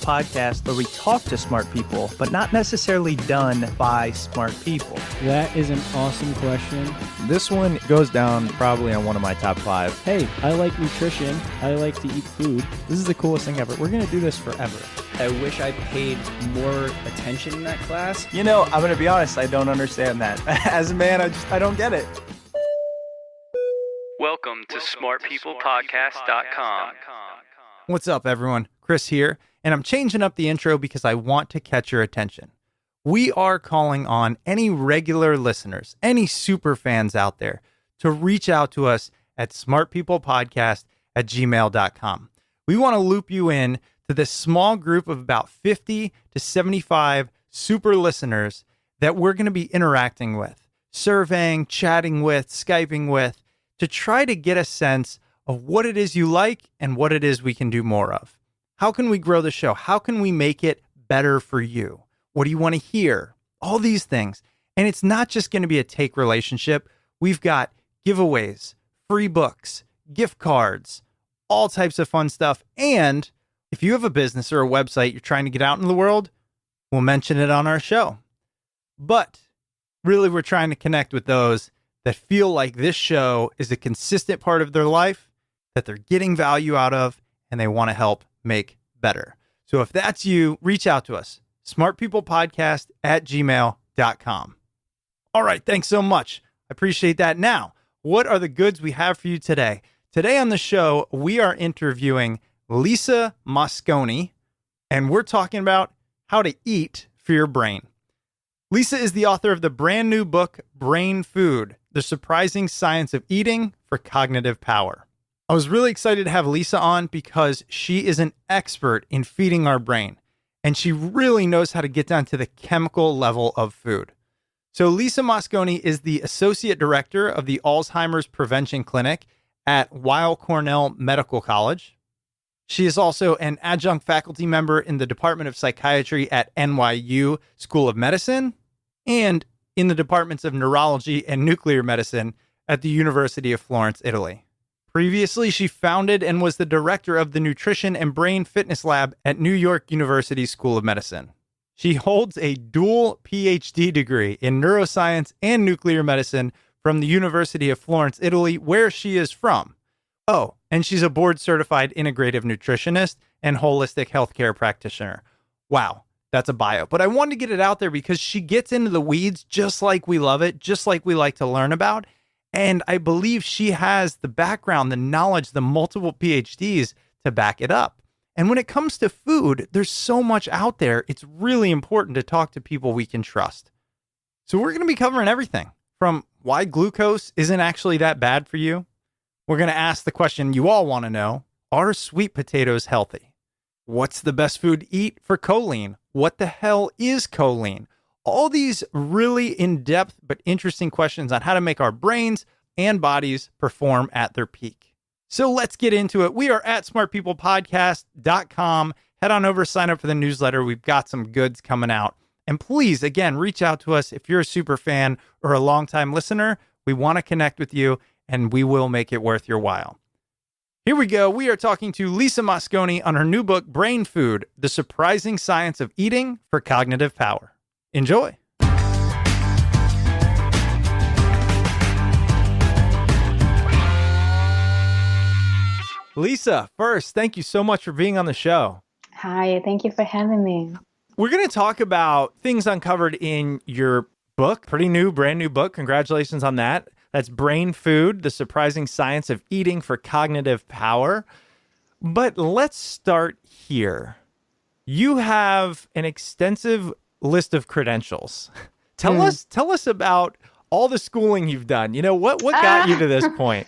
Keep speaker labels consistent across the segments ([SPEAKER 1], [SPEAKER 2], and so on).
[SPEAKER 1] podcast where we talk to smart people, but not necessarily done by smart people?
[SPEAKER 2] That is an awesome question.
[SPEAKER 3] This one goes down probably on one of my top 5.
[SPEAKER 2] Hey, I like nutrition. I like to eat food.
[SPEAKER 3] This is the coolest thing ever. We're going to do this forever.
[SPEAKER 4] I wish I paid more attention in that class.
[SPEAKER 1] You know, I'm going to be honest, I don't understand that. As a man, I don't get it.
[SPEAKER 5] Welcome to smartpeoplepodcast.com.
[SPEAKER 3] What's up, everyone? Chris here, and I'm changing up the intro because I want to catch your attention. We are calling on any regular listeners, any super fans out there, to reach out to us at smartpeoplepodcast@gmail.com. We want to loop you in to this small group of about 50 to 75 super listeners that we're going to be interacting with, surveying, chatting with, Skyping with, to try to get a sense of what it is you like and what it is we can do more of. How can we grow the show? How can we make it better for you? What do you want to hear? All these things. And it's not just going to be a take relationship. We've got giveaways, free books, gift cards, all types of fun stuff. And if you have a business or a website you're trying to get out in the world, we'll mention it on our show. But really, we're trying to connect with those that feel like this show is a consistent part of their life, that they're getting value out of, and they want to help make better. So if that's you, reach out to us, smartpeoplepodcast@gmail.com. All right, thanks so much. I appreciate that. Now, what are the goods we have for you today? Today on the show, we are interviewing Lisa Mosconi, and we're talking about how to eat for your brain. Lisa is the author of the brand new book, Brain Food: The Surprising Science of Eating for Cognitive Power. I was really excited to have Lisa on because she is an expert in feeding our brain, and she really knows how to get down to the chemical level of food. So Lisa Mosconi is the Associate Director of the Alzheimer's Prevention Clinic at Weill Cornell Medical College. She is also an adjunct faculty member in the Department of Psychiatry at NYU School of Medicine and in the departments of neurology and nuclear medicine at the University of Florence, Italy. Previously, she founded and was the director of the Nutrition and Brain Fitness Lab at New York University School of Medicine. She holds a dual PhD degree in neuroscience and nuclear medicine from the University of Florence, Italy, where she is from. Oh, and she's a board-certified integrative nutritionist and holistic healthcare practitioner. Wow. That's a bio. But I wanted to get it out there because she gets into the weeds just like we love it, just like we like to learn about. And I believe she has the background, the knowledge, the multiple PhDs to back it up. And when it comes to food, there's so much out there. It's really important to talk to people we can trust. So we're going to be covering everything from why glucose isn't actually that bad for you. We're going to ask the question you all want to know: are sweet potatoes healthy? What's the best food to eat for choline? What the hell is choline? All these really in-depth but interesting questions on how to make our brains and bodies perform at their peak. So let's get into it. We are at smartpeoplepodcast.com. Head on over, sign up for the newsletter. We've got some goods coming out. And please, again, reach out to us if you're a super fan or a longtime listener. We want to connect with you, and we will make it worth your while. Here we go. We are talking to Lisa Mosconi on her new book, Brain Food: The Surprising Science of Eating for Cognitive Power. Enjoy. Lisa, first, thank you so much for being on the show.
[SPEAKER 6] Hi, thank you for having me.
[SPEAKER 3] We're going to talk about things uncovered in your book, brand new book. Congratulations on that. That's Brain Food: The Surprising Science of Eating for Cognitive Power. But let's start here. You have an extensive list of credentials. Tell us about all the schooling you've done. You know, what got you to this point?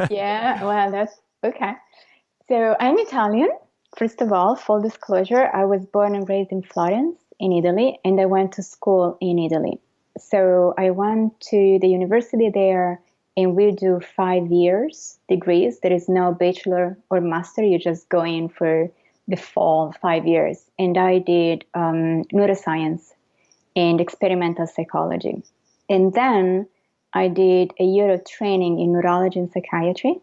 [SPEAKER 6] Yeah, well, that's okay. So I'm Italian. First of all, full disclosure, I was born and raised in Florence, in Italy, and I went to school in Italy. So I went to the university there, and we do 5 years degrees. There is no bachelor or master. You just go in for the full 5 years. And I did neuroscience and experimental psychology. And then I did a year of training in neurology and psychiatry.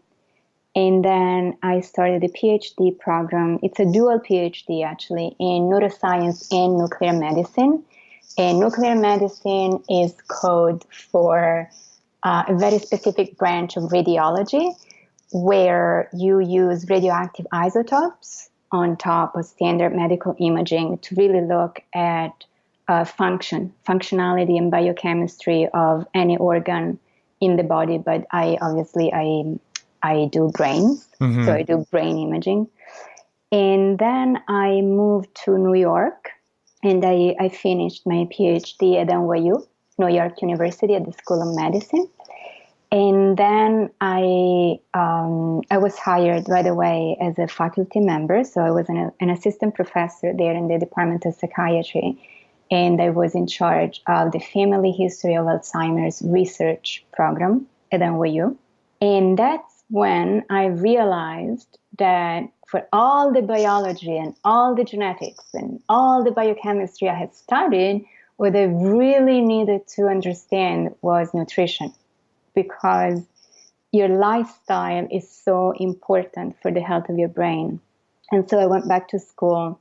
[SPEAKER 6] And then I started a PhD program. It's a dual PhD, actually, in neuroscience and nuclear medicine. And nuclear medicine is code for a very specific branch of radiology where you use radioactive isotopes on top of standard medical imaging to really look at functionality and biochemistry of any organ in the body. But I do brains, so I do brain imaging. And then I moved to New York, and I finished my PhD at NYU, New York University, at the School of Medicine. And then I was hired right away as a faculty member. So I was an assistant professor there in the Department of Psychiatry. And I was in charge of the Family History of Alzheimer's research program at NYU. And that's when I realized that for all the biology and all the genetics and all the biochemistry I had studied, what I really needed to understand was nutrition, because your lifestyle is so important for the health of your brain. And so I went back to school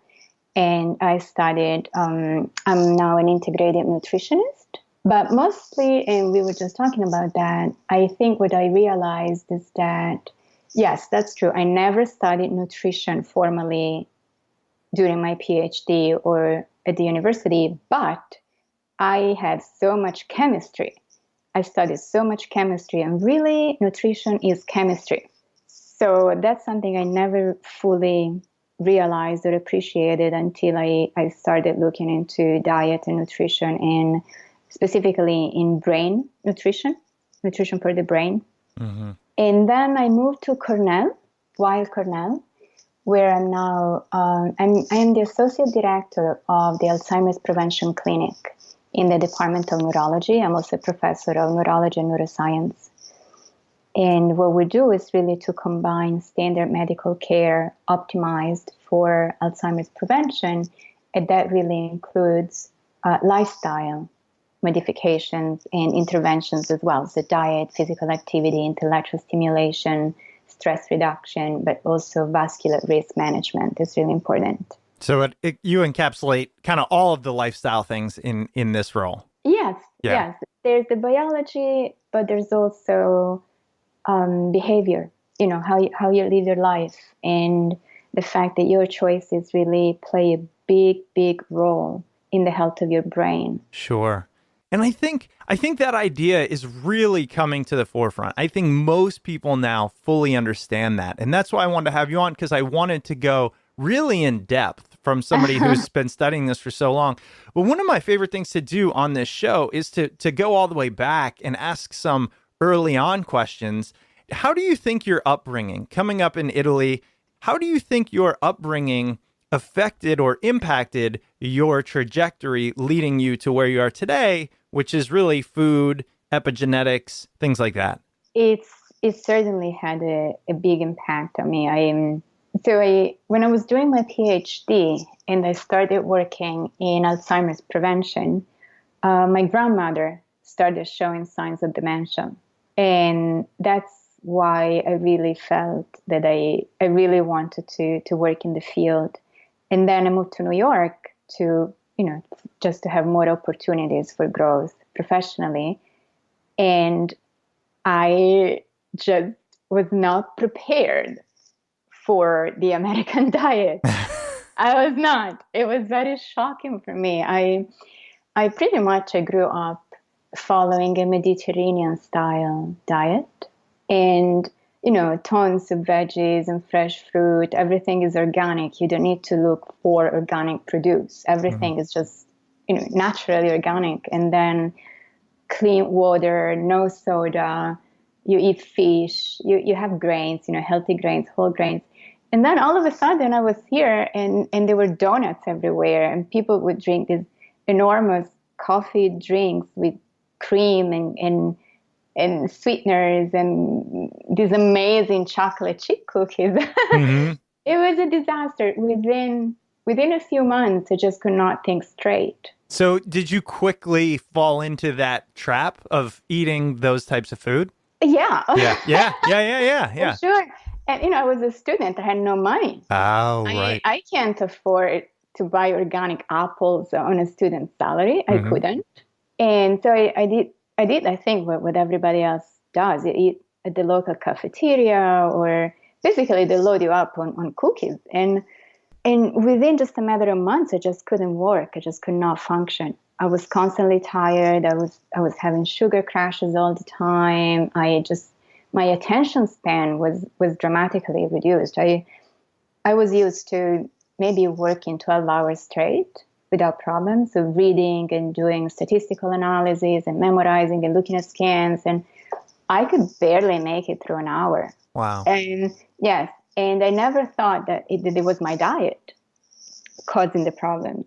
[SPEAKER 6] and I studied, I'm now an integrative nutritionist, but mostly, and we were just talking about that, I think what I realized is that, yes, that's true. I never studied nutrition formally during my PhD or at the university, but I had so much chemistry. I studied so much chemistry, and really nutrition is chemistry. So that's something I never fully realized or appreciated until I started looking into diet and nutrition, and specifically in brain nutrition for the brain. Mm-hmm. And then I moved to Weill Cornell, where I'm now, I'm the associate director of the Alzheimer's Prevention Clinic in the Department of Neurology. I'm also a professor of neurology and neuroscience. And what we do is really to combine standard medical care optimized for Alzheimer's prevention, and that really includes lifestyle modifications and interventions as well. So diet, physical activity, intellectual stimulation, stress reduction, but also vascular risk management is really important.
[SPEAKER 3] So you encapsulate kind of all of the lifestyle things in this role.
[SPEAKER 6] Yes, yes. There's the biology, but there's also behavior, how you live your life, and the fact that your choices really play a big, big role in the health of your brain.
[SPEAKER 3] Sure. And I think that idea is really coming to the forefront. I think most people now fully understand that. And that's why I wanted to have you on, because I wanted to go really in depth from somebody who's been studying this for so long. But one of my favorite things to do on this show is to go all the way back and ask some early on questions. How do you think your upbringing, coming up in Italy, how do you think your upbringing affected or impacted your trajectory leading you to where you are today, which is really food, epigenetics, things like that?
[SPEAKER 6] It certainly had a big impact on me. When I was doing my PhD and I started working in Alzheimer's prevention, my grandmother started showing signs of dementia. And that's why I really felt that I really wanted to work in the field. And then I moved to New York to, just to have more opportunities for growth professionally. And I just was not prepared for the American diet. I was not. It was very shocking for me. I pretty much grew up following a Mediterranean style diet, and tons of veggies and fresh fruit. Everything is organic. You don't need to look for organic produce. Everything is just naturally organic. And then clean water, no soda. You eat fish. You have grains. Healthy grains, whole grains. And then all of a sudden I was here and there were donuts everywhere, and people would drink these enormous coffee drinks with cream and sweeteners and these amazing chocolate chip cookies. Mm-hmm. It was a disaster. Within a few months, I just could not think straight.
[SPEAKER 3] So did you quickly fall into that trap of eating those types of food?
[SPEAKER 6] Yeah.
[SPEAKER 3] Yeah. For
[SPEAKER 6] sure. And, I was a student. I had no money.
[SPEAKER 3] Oh, right.
[SPEAKER 6] I can't afford to buy organic apples on a student salary. I couldn't. And so I think what everybody else does. You eat at the local cafeteria, or basically they load you up on cookies. And within just a matter of months, I just couldn't work. I just could not function. I was constantly tired. I was having sugar crashes all the time. My attention span was dramatically reduced. I was used to maybe working 12 hours straight without problems, so reading and doing statistical analysis and memorizing and looking at scans, and I could barely make it through an hour.
[SPEAKER 3] Wow.
[SPEAKER 6] And yes, and I never thought that it was my diet causing the problems.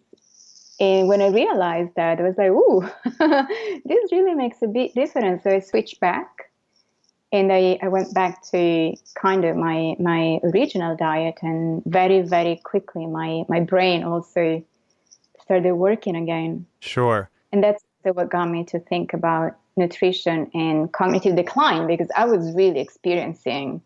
[SPEAKER 6] And when I realized that, I was like, ooh, this really makes a big difference. So I switched back. And I went back to kind of my original diet, and very, very quickly my brain also started working again.
[SPEAKER 3] Sure.
[SPEAKER 6] And that's what got me to think about nutrition and cognitive decline, because I was really experiencing,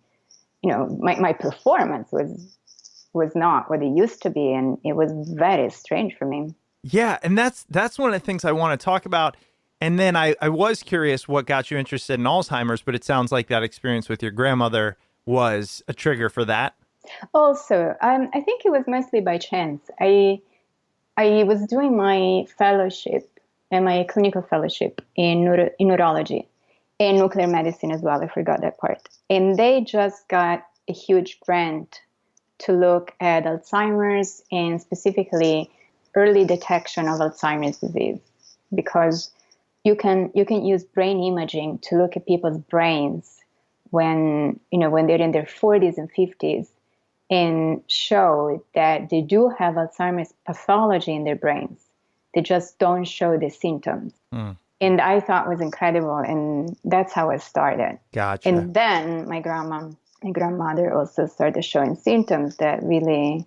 [SPEAKER 6] my performance was not what it used to be, and it was very strange for me.
[SPEAKER 3] Yeah, and that's one of the things I want to talk about. And then I was curious what got you interested in Alzheimer's, but it sounds like that experience with your grandmother was a trigger for that.
[SPEAKER 6] Also, I think it was mostly by chance. I was doing my fellowship and my clinical fellowship in neurology and nuclear medicine as well. I forgot that part. And they just got a huge grant to look at Alzheimer's and specifically early detection of Alzheimer's disease, because you can use brain imaging to look at people's brains when they're in their 40s and 50s and show that they do have Alzheimer's pathology in their brains. They just don't show the symptoms. And I thought it was incredible, and that's how I started.
[SPEAKER 3] Gotcha.
[SPEAKER 6] And then my grandmother also started showing symptoms that really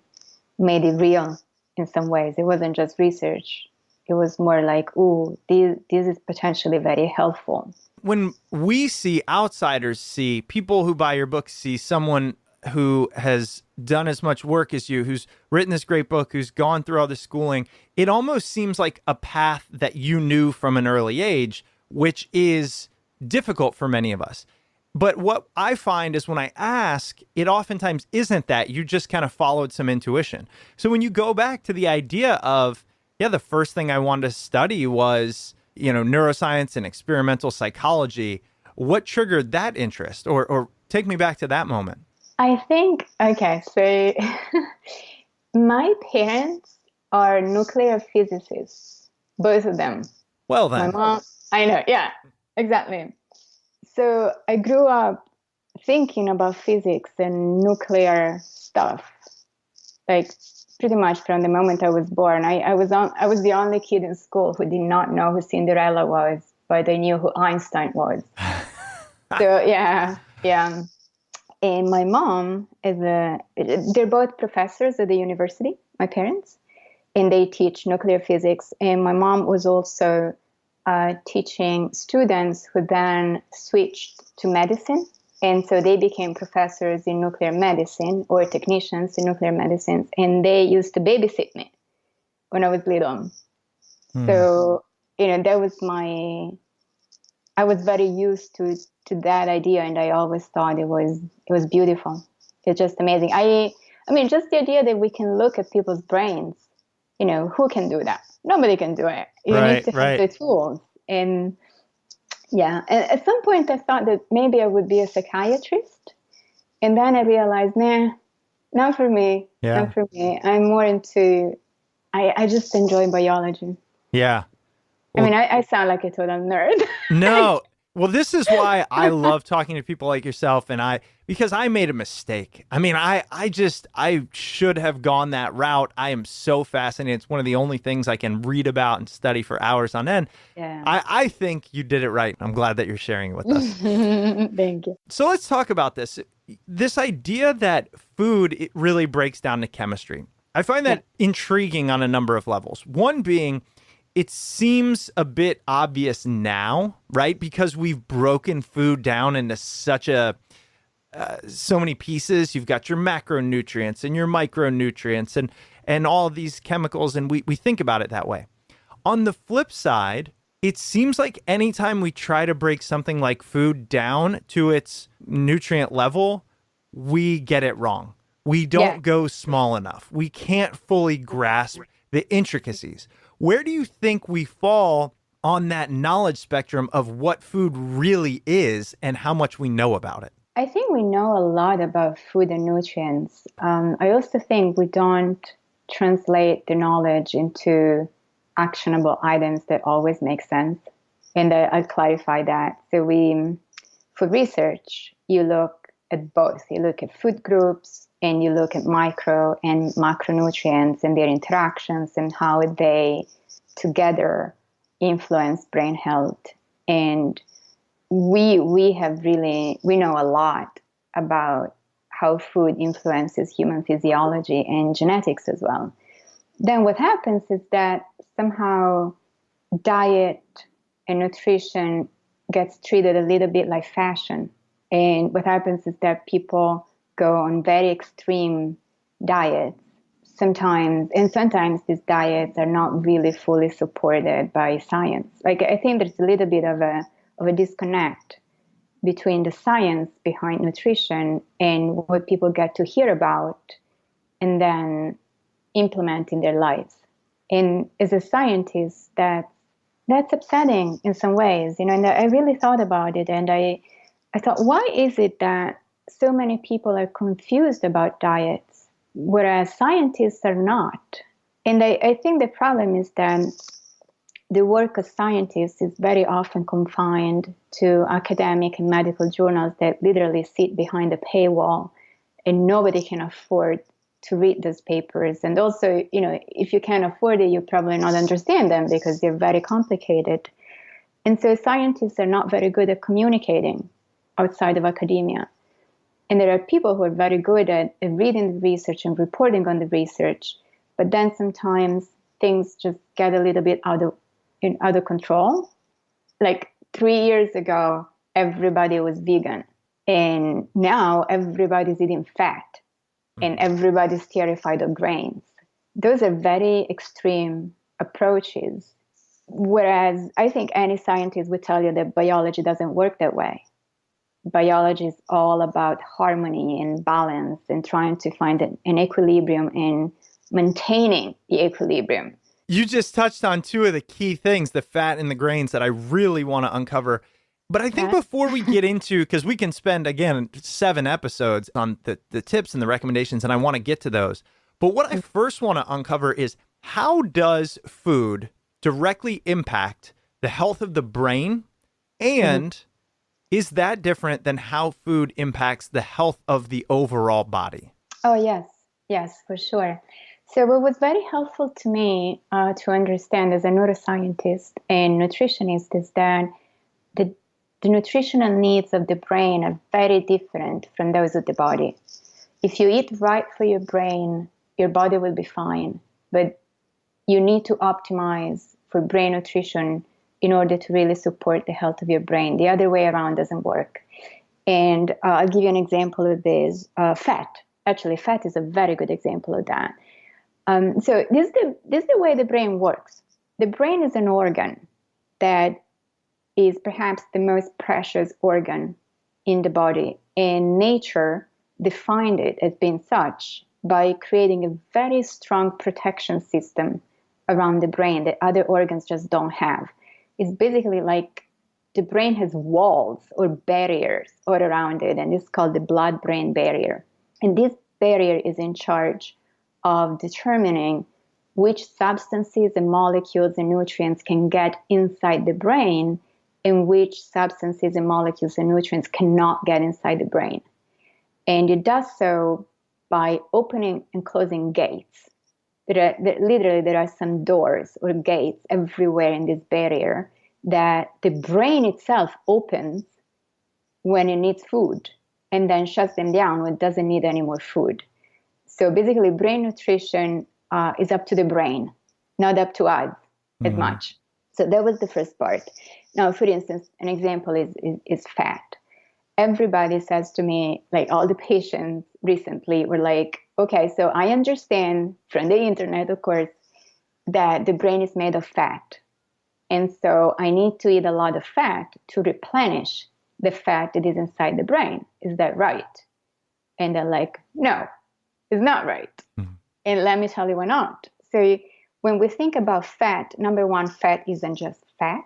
[SPEAKER 6] made it real in some ways. It wasn't just research. It was more like, ooh, this is potentially very helpful.
[SPEAKER 3] When we see outsiders, see people who buy your book, see someone who has done as much work as you, who's written this great book, who's gone through all this schooling, it almost seems like a path that you knew from an early age, which is difficult for many of us. But what I find is when I ask, it oftentimes isn't that. You just kind of followed some intuition. So when you go back to the idea of, the first thing I wanted to study was, neuroscience and experimental psychology. What triggered that interest? Or take me back to that moment.
[SPEAKER 6] I think, okay, so my parents are nuclear physicists, both of them.
[SPEAKER 3] Well, then.
[SPEAKER 6] My mom, I know, yeah, exactly. So I grew up thinking about physics and nuclear stuff, like pretty much from the moment I was born. I was the only kid in school who did not know who Cinderella was, but I knew who Einstein was. So yeah. And my mom they're both professors at the university, my parents, and they teach nuclear physics. And my mom was also teaching students who then switched to medicine. And so they became professors in nuclear medicine or technicians in nuclear medicine. And they used to babysit me when I was little. So, that was I was very used to that idea. And I always thought it was beautiful. It's just amazing. I mean, just the idea that we can look at people's brains, who can do that? Nobody can do it. You need to have the tools. And yeah, and at some point I thought that maybe I would be a psychiatrist. And then I realized, nah, not for me.
[SPEAKER 3] Yeah.
[SPEAKER 6] Not for me. I'm more into, I just enjoy biology.
[SPEAKER 3] Yeah.
[SPEAKER 6] Well, I mean, I sound like a total nerd.
[SPEAKER 3] No. Well, this is why I love talking to people like yourself, and because I made a mistake. I mean, I should have gone that route. I am so fascinated. It's one of the only things I can read about and study for hours on end.
[SPEAKER 6] Yeah.
[SPEAKER 3] I think you did it right. I'm glad that you're sharing it with us.
[SPEAKER 6] Thank you.
[SPEAKER 3] So let's talk about this. This idea that food, it really breaks down to chemistry. I find that intriguing on a number of levels. One being, it seems a bit obvious now, right? Because we've broken food down into such a so many pieces. You've got your macronutrients and your micronutrients and all these chemicals, and we think about it that way. On the flip side, it seems like anytime we try to break something like food down to its nutrient level, we get it wrong. We don't go small enough. We can't fully grasp the intricacies. Where do you think we fall on that knowledge spectrum of what food really is and how much we know about it?
[SPEAKER 6] I think we know a lot about food and nutrients. I also think we don't translate the knowledge into actionable items that always make sense. And I'll clarify that. So for research, you look at both. You look at food groups and you look at micro and macronutrients and their interactions and how they together influence brain health. And we know a lot about how food influences human physiology and genetics as well. Then what happens is that somehow diet and nutrition gets treated a little bit like fashion. And what happens is that people go on very extreme diets sometimes these diets are not really fully supported by science. Like, I think there's a little bit of a disconnect between the science behind nutrition and what people get to hear about and then implement in their lives. And as a scientist, that's upsetting in some ways, and I really thought about it, and I thought, why is it that so many people are confused about diets, whereas scientists are not? And I think the problem is that the work of scientists is very often confined to academic and medical journals that literally sit behind a paywall, and nobody can afford to read those papers. And also, if you can't afford it, you probably not understand them because they're very complicated. And so scientists are not very good at communicating outside of academia. And there are people who are very good at reading the research and reporting on the research, but then sometimes things just get a little bit out of control. Like 3 years ago, everybody was vegan, and now everybody's eating fat, and everybody's terrified of grains. Those are very extreme approaches. Whereas I think any scientist would tell you that biology doesn't work that way. Biology is all about harmony and balance and trying to find an equilibrium and maintaining the equilibrium.
[SPEAKER 3] You just touched on two of the key things, the fat and the grains, that I really want to uncover. But I think before we get into, because we can spend, again, 7 episodes on the tips and the recommendations, and I want to get to those. But what I first want to uncover is, how does food directly impact the health of the brain? And is that different than how food impacts the health of the overall body?
[SPEAKER 6] Oh, yes, for sure. So what was very helpful to me to understand as a neuroscientist and nutritionist is that the nutritional needs of the brain are very different from those of the body. If you eat right for your brain, your body will be fine. But you need to optimize for brain nutrition in order to really support the health of your brain. The other way around doesn't work. And I'll give you an example of this. Fat. Actually, fat is a very good example of that. So this is the way the brain works. The brain is an organ that is perhaps the most precious organ in the body. And nature defined it as being such by creating a very strong protection system around the brain that other organs just don't have. It's basically like the brain has walls or barriers all around it, and it's called the blood-brain barrier. And this barrier is in charge of determining which substances and molecules and nutrients can get inside the brain and which substances and molecules and nutrients cannot get inside the brain. And it does so by opening and closing gates. There are some doors or gates everywhere in this barrier that the brain itself opens when it needs food and then shuts them down when it doesn't need any more food. So basically, brain nutrition is up to the brain, not up to us as much. So that was the first part. Now, for instance, an example is fat. everybody says to me, like all the patients recently were like, okay, so I understand from the internet, of course, that the brain is made of fat. And so I need to eat a lot of fat to replenish the fat that is inside the brain. Is that right? And they're like, no, it's not right. Mm-hmm. And let me tell you why not. So when we think about fat, number one, fat isn't just fat.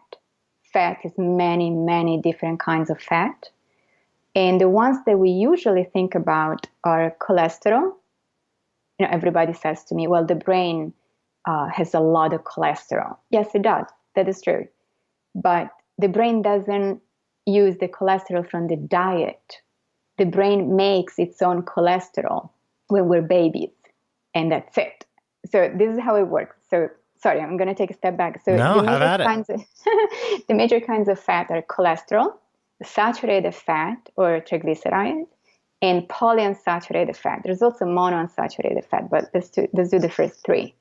[SPEAKER 6] Fat is many, many different kinds of fat. And the ones that we usually think about are cholesterol. You know, everybody says to me, well, the brain has a lot of cholesterol. Yes, it does. That is true. But the brain doesn't use the cholesterol from the diet. The brain makes its own cholesterol when we're babies, and that's it. So this is how it works. So sorry, I'm going to take a step back. So
[SPEAKER 3] no, have at it.
[SPEAKER 6] The major kinds of fat are cholesterol, saturated fat or triglycerides, and polyunsaturated fat. There's also monounsaturated fat, but let's do the first three.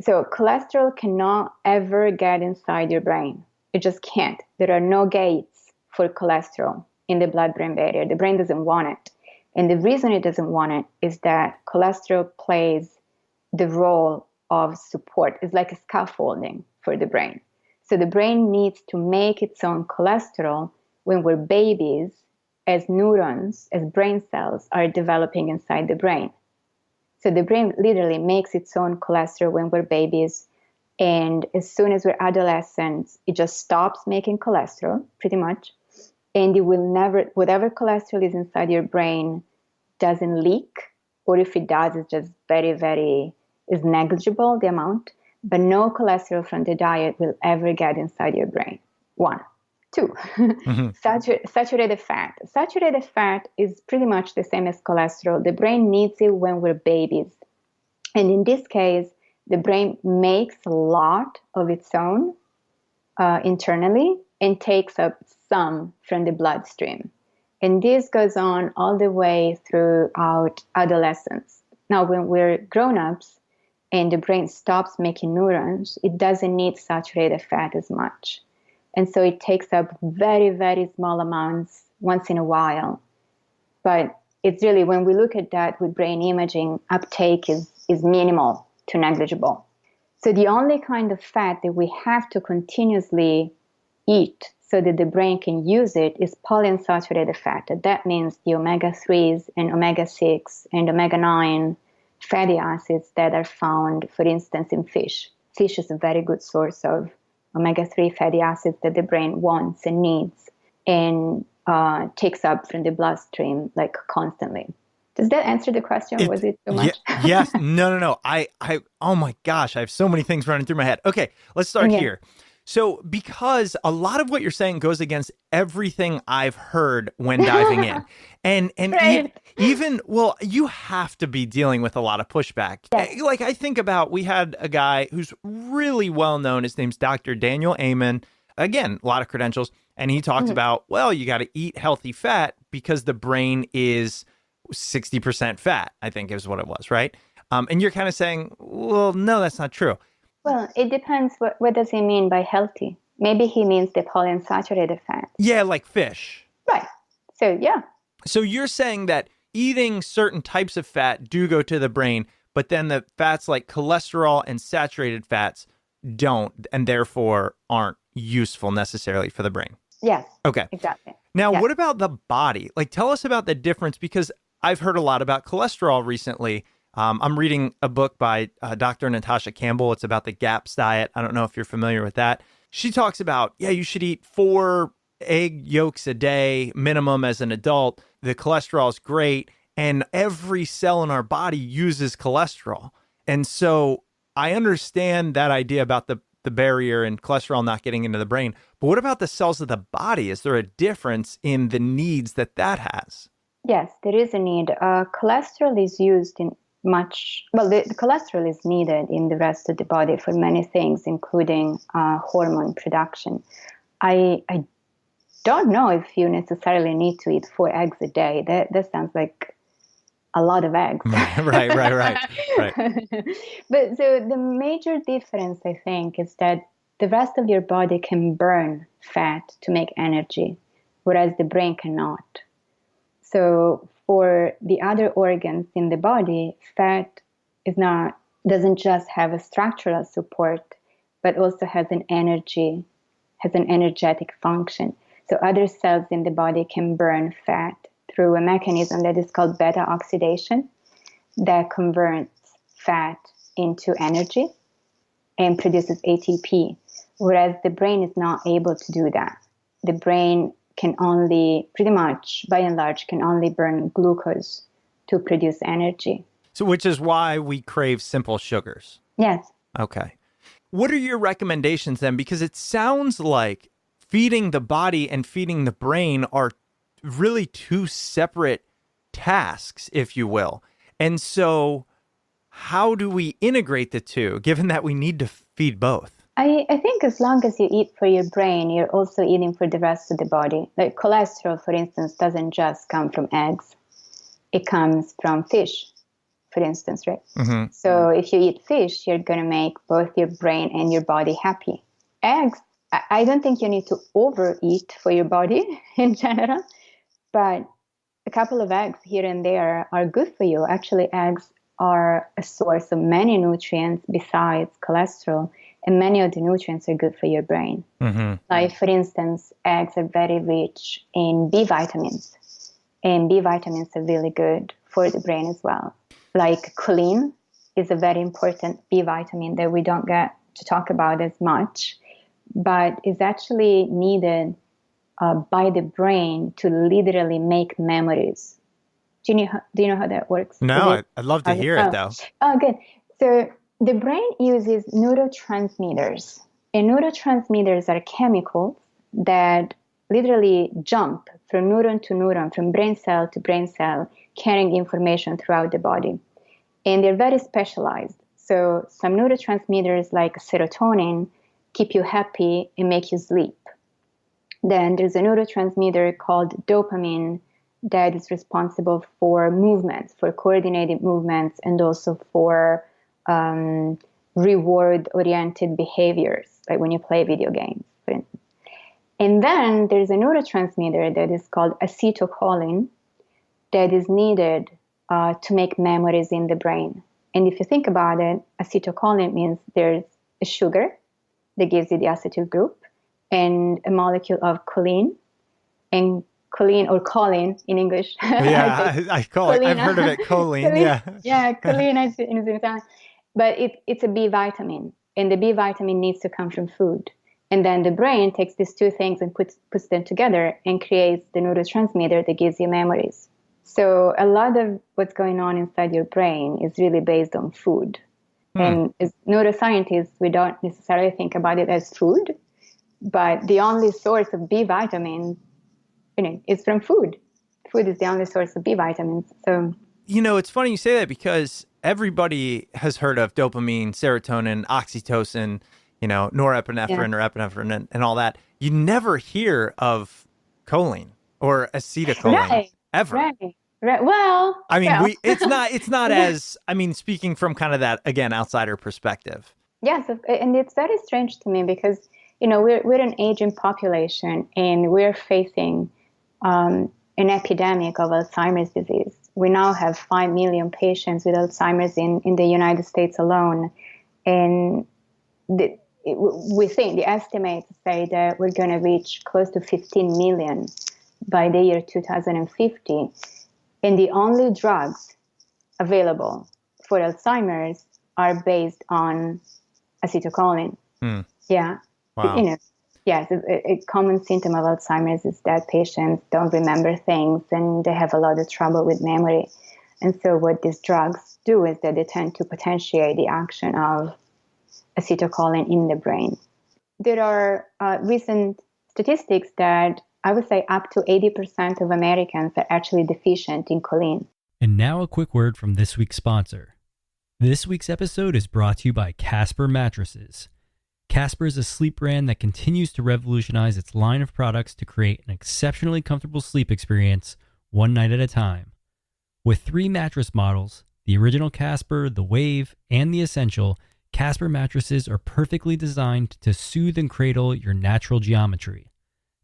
[SPEAKER 6] So cholesterol cannot ever get inside your brain. It just can't. There are no gates for cholesterol in the blood-brain barrier. The brain doesn't want it. And the reason it doesn't want it is that cholesterol plays the role of support. It's like a scaffolding for the brain. So the brain needs to make its own cholesterol when we're babies, as neurons, as brain cells are developing inside the brain. So the brain literally makes its own cholesterol when we're babies. And as soon as we're adolescents, it just stops making cholesterol, pretty much. And it will never, whatever cholesterol is inside your brain doesn't leak. Or if it does, it's just very, very, is negligible, the amount. But no cholesterol from the diet will ever get inside your brain. One. Two, saturated fat. Saturated fat is pretty much the same as cholesterol. The brain needs it when we're babies. And in this case, the brain makes a lot of its own internally and takes up some from the bloodstream. And this goes on all the way throughout adolescence. Now, when we're grown-ups and the brain stops making neurons, it doesn't need saturated fat as much. And so it takes up very, very small amounts once in a while. But it's really, when we look at that with brain imaging, uptake is minimal to negligible. So the only kind of fat that we have to continuously eat so that the brain can use it is polyunsaturated fat. That means the omega-3s and omega-6 and omega-9 fatty acids that are found, for instance, in fish. Fish is a very good source of omega-3 fatty acids that the brain wants and needs and takes up from the bloodstream like constantly. Does that answer the question? Was it too much?
[SPEAKER 3] Yes. No. Oh my gosh, I have so many things running through my head. Okay, let's start here. So because a lot of what you're saying goes against everything I've heard when diving in. And right. even, well, you have to be dealing with a lot of pushback. Yes. Like I think about, we had a guy who's really well known. His name's Dr. Daniel Amen. Again, a lot of credentials. And he talks about, well, you got to eat healthy fat because the brain is 60% fat, I think is what it was, right? And you're kind of saying, well, no, that's not true.
[SPEAKER 6] Well, it depends. What does he mean by healthy? Maybe he means the polyunsaturated fat.
[SPEAKER 3] Yeah, like fish.
[SPEAKER 6] Right. So, yeah.
[SPEAKER 3] So you're saying that eating certain types of fat do go to the brain, but then the fats like cholesterol and saturated fats don't, and therefore aren't useful necessarily for the brain.
[SPEAKER 6] Yes.
[SPEAKER 3] Okay.
[SPEAKER 6] Exactly.
[SPEAKER 3] Now, what about the body? Like, tell us about the difference, because I've heard a lot about cholesterol recently. I'm reading a book by Dr. Natasha Campbell. It's about the GAPS diet. I don't know if you're familiar with that. She talks about, you should eat 4 egg yolks a day minimum as an adult. The cholesterol is great. And every cell in our body uses cholesterol. And so I understand that idea about the barrier and cholesterol not getting into the brain. But what about the cells of the body? Is there a difference in the needs that has?
[SPEAKER 6] Yes, there is a need. Cholesterol is used in the cholesterol is needed in the rest of the body for many things, including hormone production. I don't know if you necessarily need to eat 4 eggs a day. That sounds like a lot of eggs.
[SPEAKER 3] Right.
[SPEAKER 6] But so the major difference, I think, is that the rest of your body can burn fat to make energy, whereas the brain cannot. So for the other organs in the body, fat doesn't just have a structural support, but also has an energetic function. So other cells in the body can burn fat through a mechanism that is called beta oxidation that converts fat into energy and produces ATP, whereas the brain is not able to do that. The brain can only, pretty much, by and large, can only burn glucose to produce energy.
[SPEAKER 3] So which is why we crave simple sugars.
[SPEAKER 6] Yes.
[SPEAKER 3] Okay. What are your recommendations then? Because it sounds like feeding the body and feeding the brain are really two separate tasks, if you will. And so how do we integrate the two, given that we need to feed both?
[SPEAKER 6] I think as long as you eat for your brain, you're also eating for the rest of the body. Like cholesterol, for instance, doesn't just come from eggs. It comes from fish, for instance, right? Mm-hmm. So if you eat fish, you're going to make both your brain and your body happy. Eggs, I don't think you need to overeat for your body in general, but a couple of eggs here and there are good for you. Actually, eggs are a source of many nutrients besides cholesterol, and many of the nutrients are good for your brain. Mm-hmm. Like, for instance, eggs are very rich in B vitamins, and B vitamins are really good for the brain as well. Like choline is a very important B vitamin that we don't get to talk about as much, but is actually needed by the brain to literally make memories. Do you know how that works?
[SPEAKER 3] No, I'd love to hear it though.
[SPEAKER 6] Oh, good. So the brain uses neurotransmitters, and neurotransmitters are chemicals that literally jump from neuron to neuron, from brain cell to brain cell, carrying information throughout the body. And they're very specialized. So some neurotransmitters like serotonin keep you happy and make you sleep. Then there's a neurotransmitter called dopamine that is responsible for movements, for coordinated movements, and also for reward-oriented behaviors, like when you play video games, for instance. And then there's a neurotransmitter that is called acetylcholine that is needed to make memories in the brain. And if you think about it, acetylcholine means there's a sugar that gives you the acetyl group and a molecule of choline, and choline, or choline in English.
[SPEAKER 3] Yeah, I call it. I've heard of it, choline.
[SPEAKER 6] Choline. Yeah, choline in Italian. But it's a B vitamin, and the B vitamin needs to come from food. And then the brain takes these two things and puts them together and creates the neurotransmitter that gives you memories. So a lot of what's going on inside your brain is really based on food. And as neuroscientists, we don't necessarily think about it as food, but the only source of B vitamins, is from food. Food is the only source of B vitamins. So,
[SPEAKER 3] it's funny you say that, because everybody has heard of dopamine, serotonin, oxytocin, norepinephrine or epinephrine and all that. You never hear of choline or acetylcholine ever.
[SPEAKER 6] Right. Well,
[SPEAKER 3] I mean, it's not as, speaking from kind of that, again, outsider perspective.
[SPEAKER 6] Yes. And it's very strange to me because, we're an aging population and we're facing an epidemic of Alzheimer's disease. We now have 5 million patients with Alzheimer's in the United States alone. And we think the estimates say that we're going to reach close to 15 million by the year 2050. And the only drugs available for Alzheimer's are based on acetylcholine. Yeah.
[SPEAKER 3] Wow.
[SPEAKER 6] Yes, a common symptom of Alzheimer's is that patients don't remember things and they have a lot of trouble with memory. And so what these drugs do is that they tend to potentiate the action of acetylcholine in the brain. There are recent statistics that I would say up to 80% of Americans are actually deficient in choline.
[SPEAKER 2] And now a quick word from this week's sponsor. This week's episode is brought to you by Casper Mattresses. Casper is a sleep brand that continues to revolutionize its line of products to create an exceptionally comfortable sleep experience one night at a time. With 3 mattress models, the original Casper, the Wave, and the Essential, Casper mattresses are perfectly designed to soothe and cradle your natural geometry.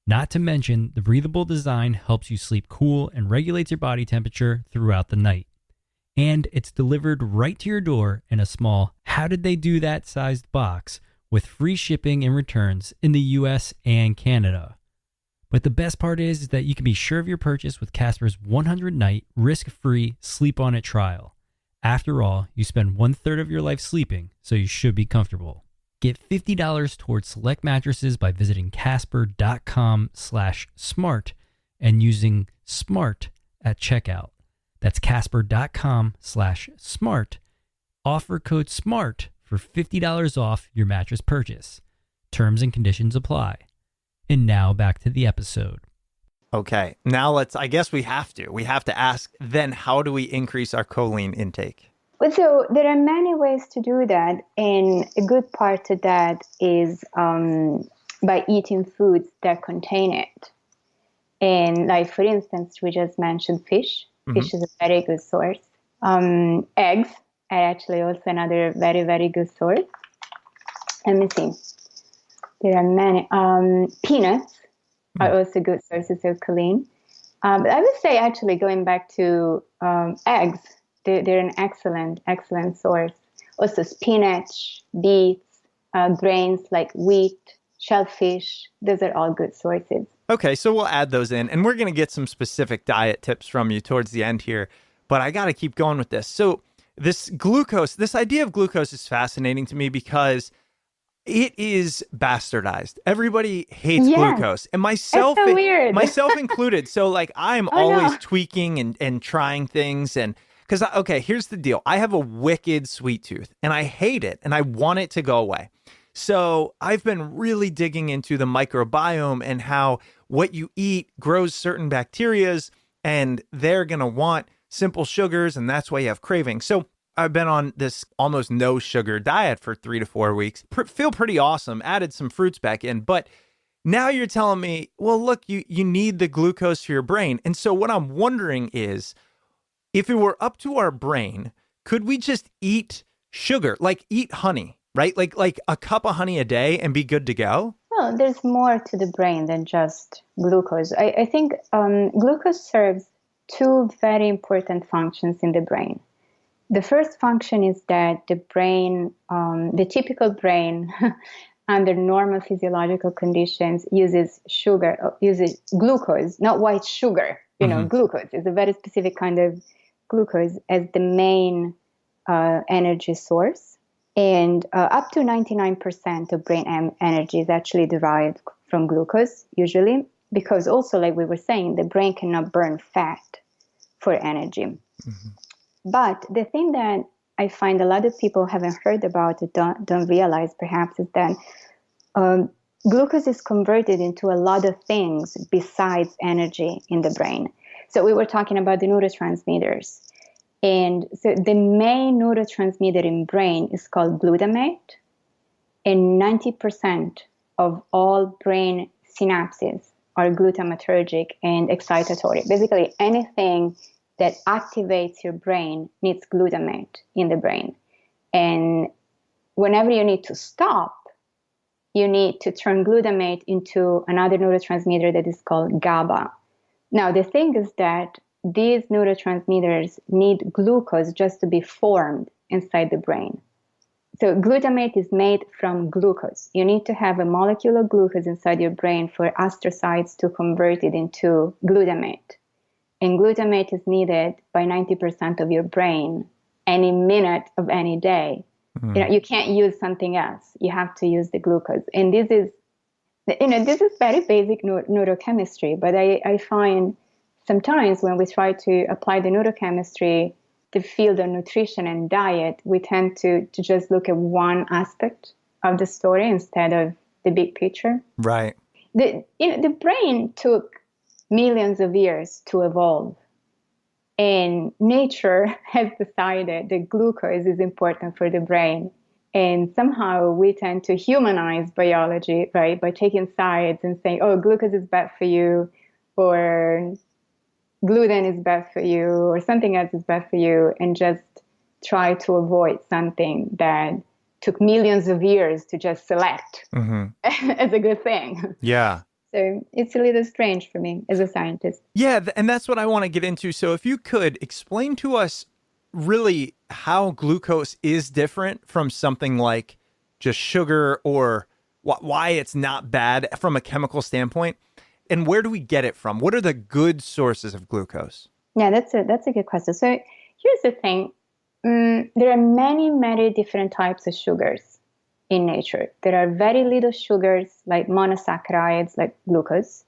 [SPEAKER 2] Not to mention, the breathable design helps you sleep cool and regulates your body temperature throughout the night. And it's delivered right to your door in a small "how did they do that" sized box with free shipping and returns in the US and Canada. But the best part is that you can be sure of your purchase with Casper's 100-night risk-free sleep on it trial. After all, you spend 1/3 of your life sleeping, so you should be comfortable. Get $50 towards select mattresses by visiting casper.com/smart and using SMART at checkout. That's casper.com/smart. Offer code SMART for $50 off your mattress purchase. Terms and conditions apply. And now back to the episode.
[SPEAKER 3] Okay, now I guess we have to ask then, how do we increase our choline intake?
[SPEAKER 6] Well, so there are many ways to do that, and a good part of that is by eating foods that contain it. And like, for instance, we just mentioned fish.
[SPEAKER 3] Mm-hmm.
[SPEAKER 6] Fish is a very good source. Eggs are actually also another very, very good source. Let me see. There are many. Peanuts are also good sources of choline. But I would say, actually, going back to eggs, they're an excellent source. Also spinach, beets, grains like wheat, shellfish, those are all good sources.
[SPEAKER 3] Okay, so we'll add those in, and we're going to get some specific diet tips from you towards the end here, but I got to keep going with this. So this idea of glucose is fascinating to me because it is bastardized. Everybody hates glucose, and myself,
[SPEAKER 6] it's so weird.
[SPEAKER 3] myself included. So like, I'm always tweaking and trying things, and because, okay, here's the deal. I have a wicked sweet tooth, and I hate it, and I want it to go away. So I've been really digging into the microbiome and how what you eat grows certain bacterias, and they're going to want simple sugars, and that's why you have cravings. So I've been on this almost no sugar diet for 3 to 4 weeks. Feel pretty awesome. Added some fruits back in, but now you're telling me, well, look, you need the glucose for your brain. And so what I'm wondering is, if it were up to our brain, could we just eat sugar, like eat honey, right? Like a cup of honey a day and be good to go?
[SPEAKER 6] Well, there's more to the brain than just glucose. I think glucose serves two very important functions in the brain. The first function is that the brain, the typical brain, under normal physiological conditions, uses glucose, not white sugar. Glucose is a very specific kind of glucose as the main energy source. And up to 99% of brain energy is actually derived from glucose, usually, because also, like we were saying, the brain cannot burn fat for energy. Mm-hmm. But the thing that I find a lot of people haven't heard about, don't realize perhaps, is that glucose is converted into a lot of things besides energy in the brain. So we were talking about the neurotransmitters. And so the main neurotransmitter in brain is called glutamate. And 90% of all brain synapses are glutamatergic and excitatory. Basically, anything that activates your brain needs glutamate in the brain. And whenever you need to stop, you need to turn glutamate into another neurotransmitter that is called GABA. Now, the thing is that these neurotransmitters need glucose just to be formed inside the brain. So glutamate is made from glucose. You need to have a molecule of glucose inside your brain for astrocytes to convert it into glutamate. And glutamate is needed by 90% of your brain any minute of any day. Mm. You can't use something else. You have to use the glucose. And this is very basic neurochemistry, but I find sometimes when we try to apply the neurochemistry, the field of nutrition and diet, we tend to just look at one aspect of the story instead of the big picture.
[SPEAKER 3] Right.
[SPEAKER 6] The brain took millions of years to evolve, and nature has decided that glucose is important for the brain. And somehow we tend to humanize biology, right, by taking sides and saying, oh, glucose is bad for you, or gluten is bad for you, or something else is bad for you, and just try to avoid something that took millions of years to just select as a good thing.
[SPEAKER 3] Yeah.
[SPEAKER 6] So it's a little strange for me as a scientist.
[SPEAKER 3] Yeah, and that's what I want to get into. So if you could explain to us really how glucose is different from something like just sugar, or why it's not bad from a chemical standpoint, and where do we get it from? What are the good sources of glucose?
[SPEAKER 6] Yeah, that's a good question. So here's the thing. There are many different types of sugars in nature. There are very little sugars like monosaccharides, like glucose.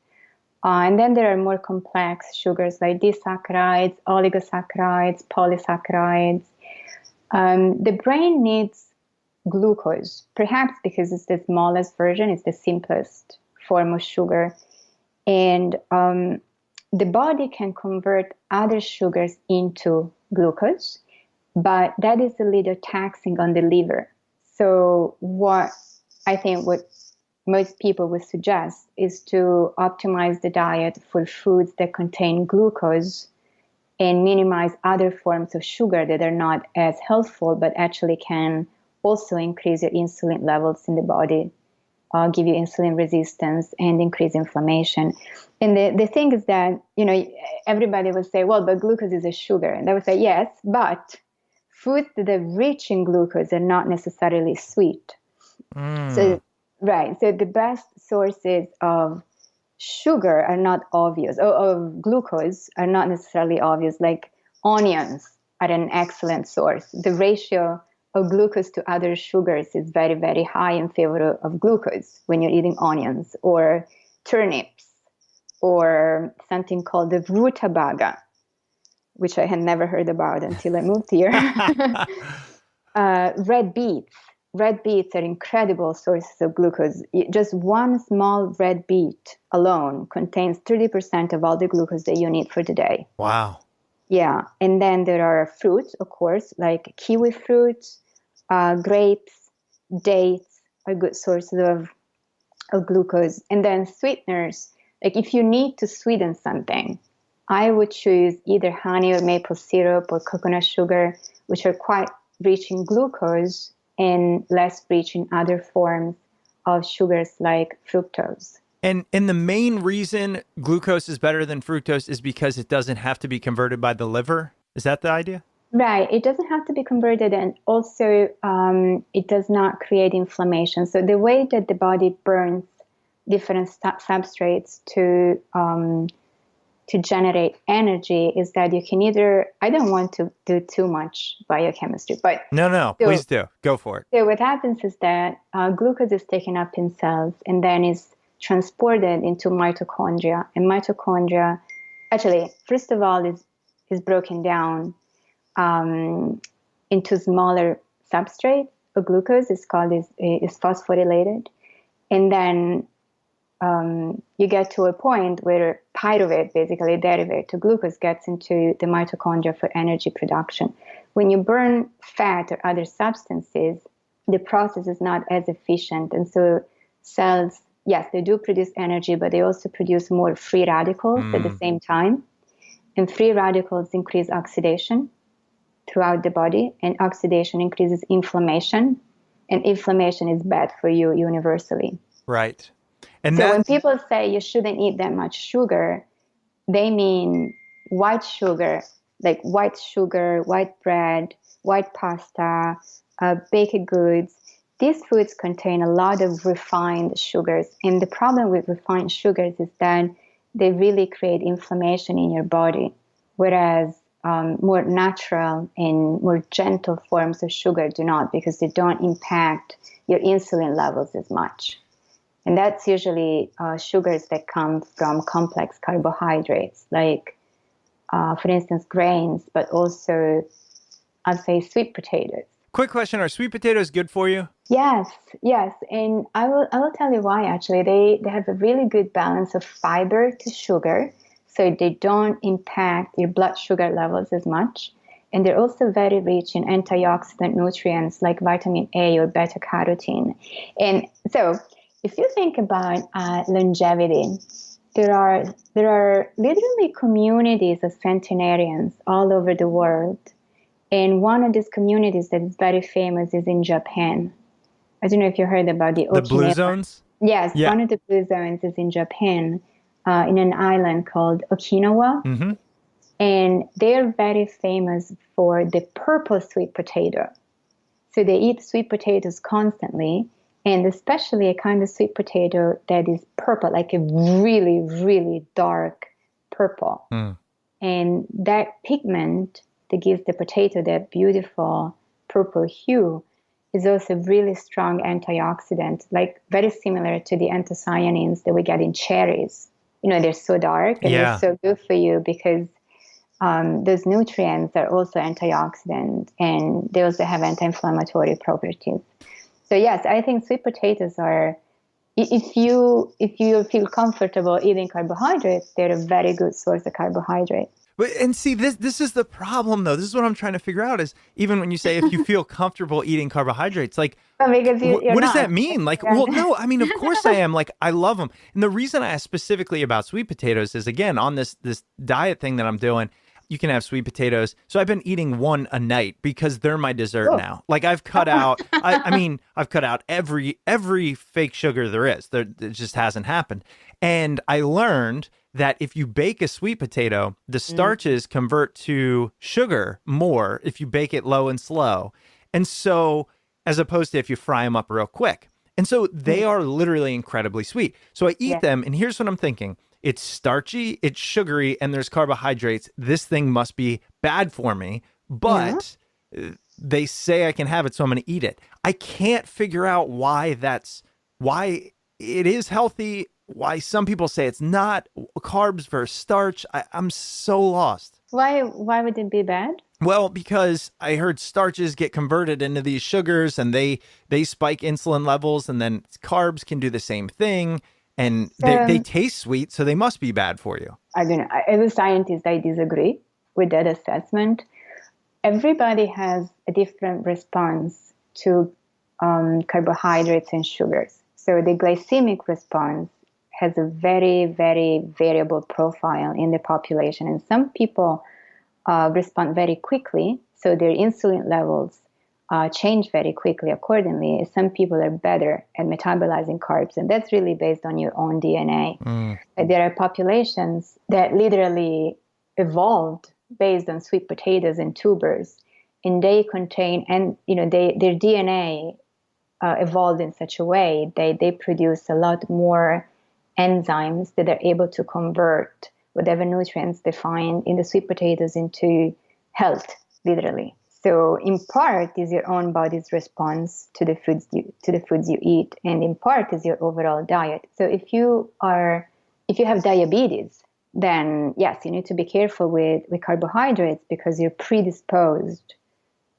[SPEAKER 6] And then there are more complex sugars like disaccharides, oligosaccharides, polysaccharides. The brain needs glucose, perhaps because it's the smallest version, it's the simplest form of sugar. And the body can convert other sugars into glucose, but that is a little taxing on the liver. So what most people would suggest is to optimize the diet for foods that contain glucose and minimize other forms of sugar that are not as helpful, but actually can also increase your insulin levels in the body, give you insulin resistance and increase inflammation. And the thing is that, everybody will say, well, but glucose is a sugar. And I would say, yes, but foods that are rich in glucose are not necessarily sweet. So the best sources of sugar are not obvious, or of glucose are not necessarily obvious, like onions are an excellent source. The ratio of glucose to other sugars is very, very high in favor of glucose when you're eating onions, or turnips, or something called the rutabaga, which I had never heard about until I moved here. Red beets. Red beets are incredible sources of glucose. Just one small red beet alone contains 30% of all the glucose that you need for the day.
[SPEAKER 3] Wow.
[SPEAKER 6] Yeah. And then there are fruits, of course, like kiwi fruits, grapes, dates are good sources of glucose. And then sweeteners, like if you need to sweeten something, I would choose either honey or maple syrup or coconut sugar, which are quite rich in glucose and less rich in other forms of sugars like fructose.
[SPEAKER 3] And the main reason glucose is better than fructose is because it doesn't have to be converted by the liver? Is that the idea?
[SPEAKER 6] Right. It doesn't have to be converted, and also it does not create inflammation. So the way that the body burns different substrates to generate energy is that you can either, I don't want to do too much biochemistry, but...
[SPEAKER 3] No, please do. Go for it.
[SPEAKER 6] So what happens is that glucose is taken up in cells and then is transported into mitochondria. And mitochondria, actually, first of all, is broken down into smaller substrates. A glucose is phosphorylated. And then you get to a point where pyruvate, basically a derivative to glucose, gets into the mitochondria for energy production. When you burn fat or other substances, the process is not as efficient. And so cells, yes, they do produce energy, but they also produce more free radicals at the same time. And free radicals increase oxidation throughout the body, and oxidation increases inflammation, and inflammation is bad for you universally.
[SPEAKER 3] Right. And
[SPEAKER 6] so when people say you shouldn't eat that much sugar, they mean white sugar, like white sugar, white bread, white pasta, baked goods. These foods contain a lot of refined sugars. And the problem with refined sugars is that they really create inflammation in your body, whereas more natural and more gentle forms of sugar do not, because they don't impact your insulin levels as much. And that's usually sugars that come from complex carbohydrates, like, for instance, grains, but also, I'd say, sweet potatoes.
[SPEAKER 3] Quick question, are sweet potatoes good for you?
[SPEAKER 6] Yes. And I will tell you why, actually. They have a really good balance of fiber to sugar, so they don't impact your blood sugar levels as much. And they're also very rich in antioxidant nutrients like vitamin A or beta carotene. And so if you think about longevity, there are literally communities of centenarians all over the world. And one of these communities that is very famous is in Japan. I don't know if you heard about the
[SPEAKER 3] Blue zones?
[SPEAKER 6] Yes,
[SPEAKER 3] Yeah.
[SPEAKER 6] one of the blue zones is in Japan, in an island called Okinawa.
[SPEAKER 3] Mm-hmm.
[SPEAKER 6] And they're very famous for the purple sweet potato. So they eat sweet potatoes constantly, and especially a kind of sweet potato that is purple, like a really, really dark purple.
[SPEAKER 3] Mm.
[SPEAKER 6] And that pigment that gives the potato that beautiful purple hue is also really strong antioxidant, like very similar to the anthocyanins that we get in cherries. You know, they're so dark and they're so good for you because those nutrients are also antioxidant and they also have anti-inflammatory properties. So yes, I think sweet potatoes are, if you feel comfortable eating carbohydrates, they're a very good source of carbohydrates.
[SPEAKER 3] But and see, this is the problem though. This is what I'm trying to figure out is even when you say if you feel comfortable eating carbohydrates, like
[SPEAKER 6] Because you're
[SPEAKER 3] what does
[SPEAKER 6] not.
[SPEAKER 3] that mean? Like, well, no, I mean, of course I am. Like, I love them. And the reason I asked specifically about sweet potatoes is again, on this diet thing that I'm doing, you can have sweet potatoes. So I've been eating one a night because they're my dessert now. Like I've cut out, I've cut out every fake sugar there is. It just hasn't happened. And I learned that if you bake a sweet potato, the starches convert to sugar more if you bake it low and slow. And so, as opposed to if you fry them up real quick. And so they are literally incredibly sweet. So I eat them, and here's what I'm thinking. It's starchy, it's sugary, and there's carbohydrates. This thing must be bad for me, but they say I can have it, so I'm going to eat it. I can't figure out why it is healthy, why some people say it's not, carbs versus starch. I'm so lost.
[SPEAKER 6] Why would it be bad?
[SPEAKER 3] Well, because I heard starches get converted into these sugars and they spike insulin levels, and then carbs can do the same thing, and they taste sweet, so they must be bad for you.
[SPEAKER 6] I don't know. As a scientist, I disagree with that assessment. Everybody has a different response to carbohydrates and sugars. So the glycemic response has a very, very variable profile in the population. And some people respond very quickly, so their insulin levels change very quickly accordingly. Some people are better at metabolizing carbs, and that's really based on your own DNA. There are populations that literally evolved based on sweet potatoes and tubers, and they contain, and their DNA evolved in such a way they produce a lot more enzymes that are able to convert whatever nutrients they find in the sweet potatoes into health, literally. So in part is your own body's response to the foods you eat, and in part is your overall diet. So if you have diabetes, then yes, you need to be careful with carbohydrates because you're predisposed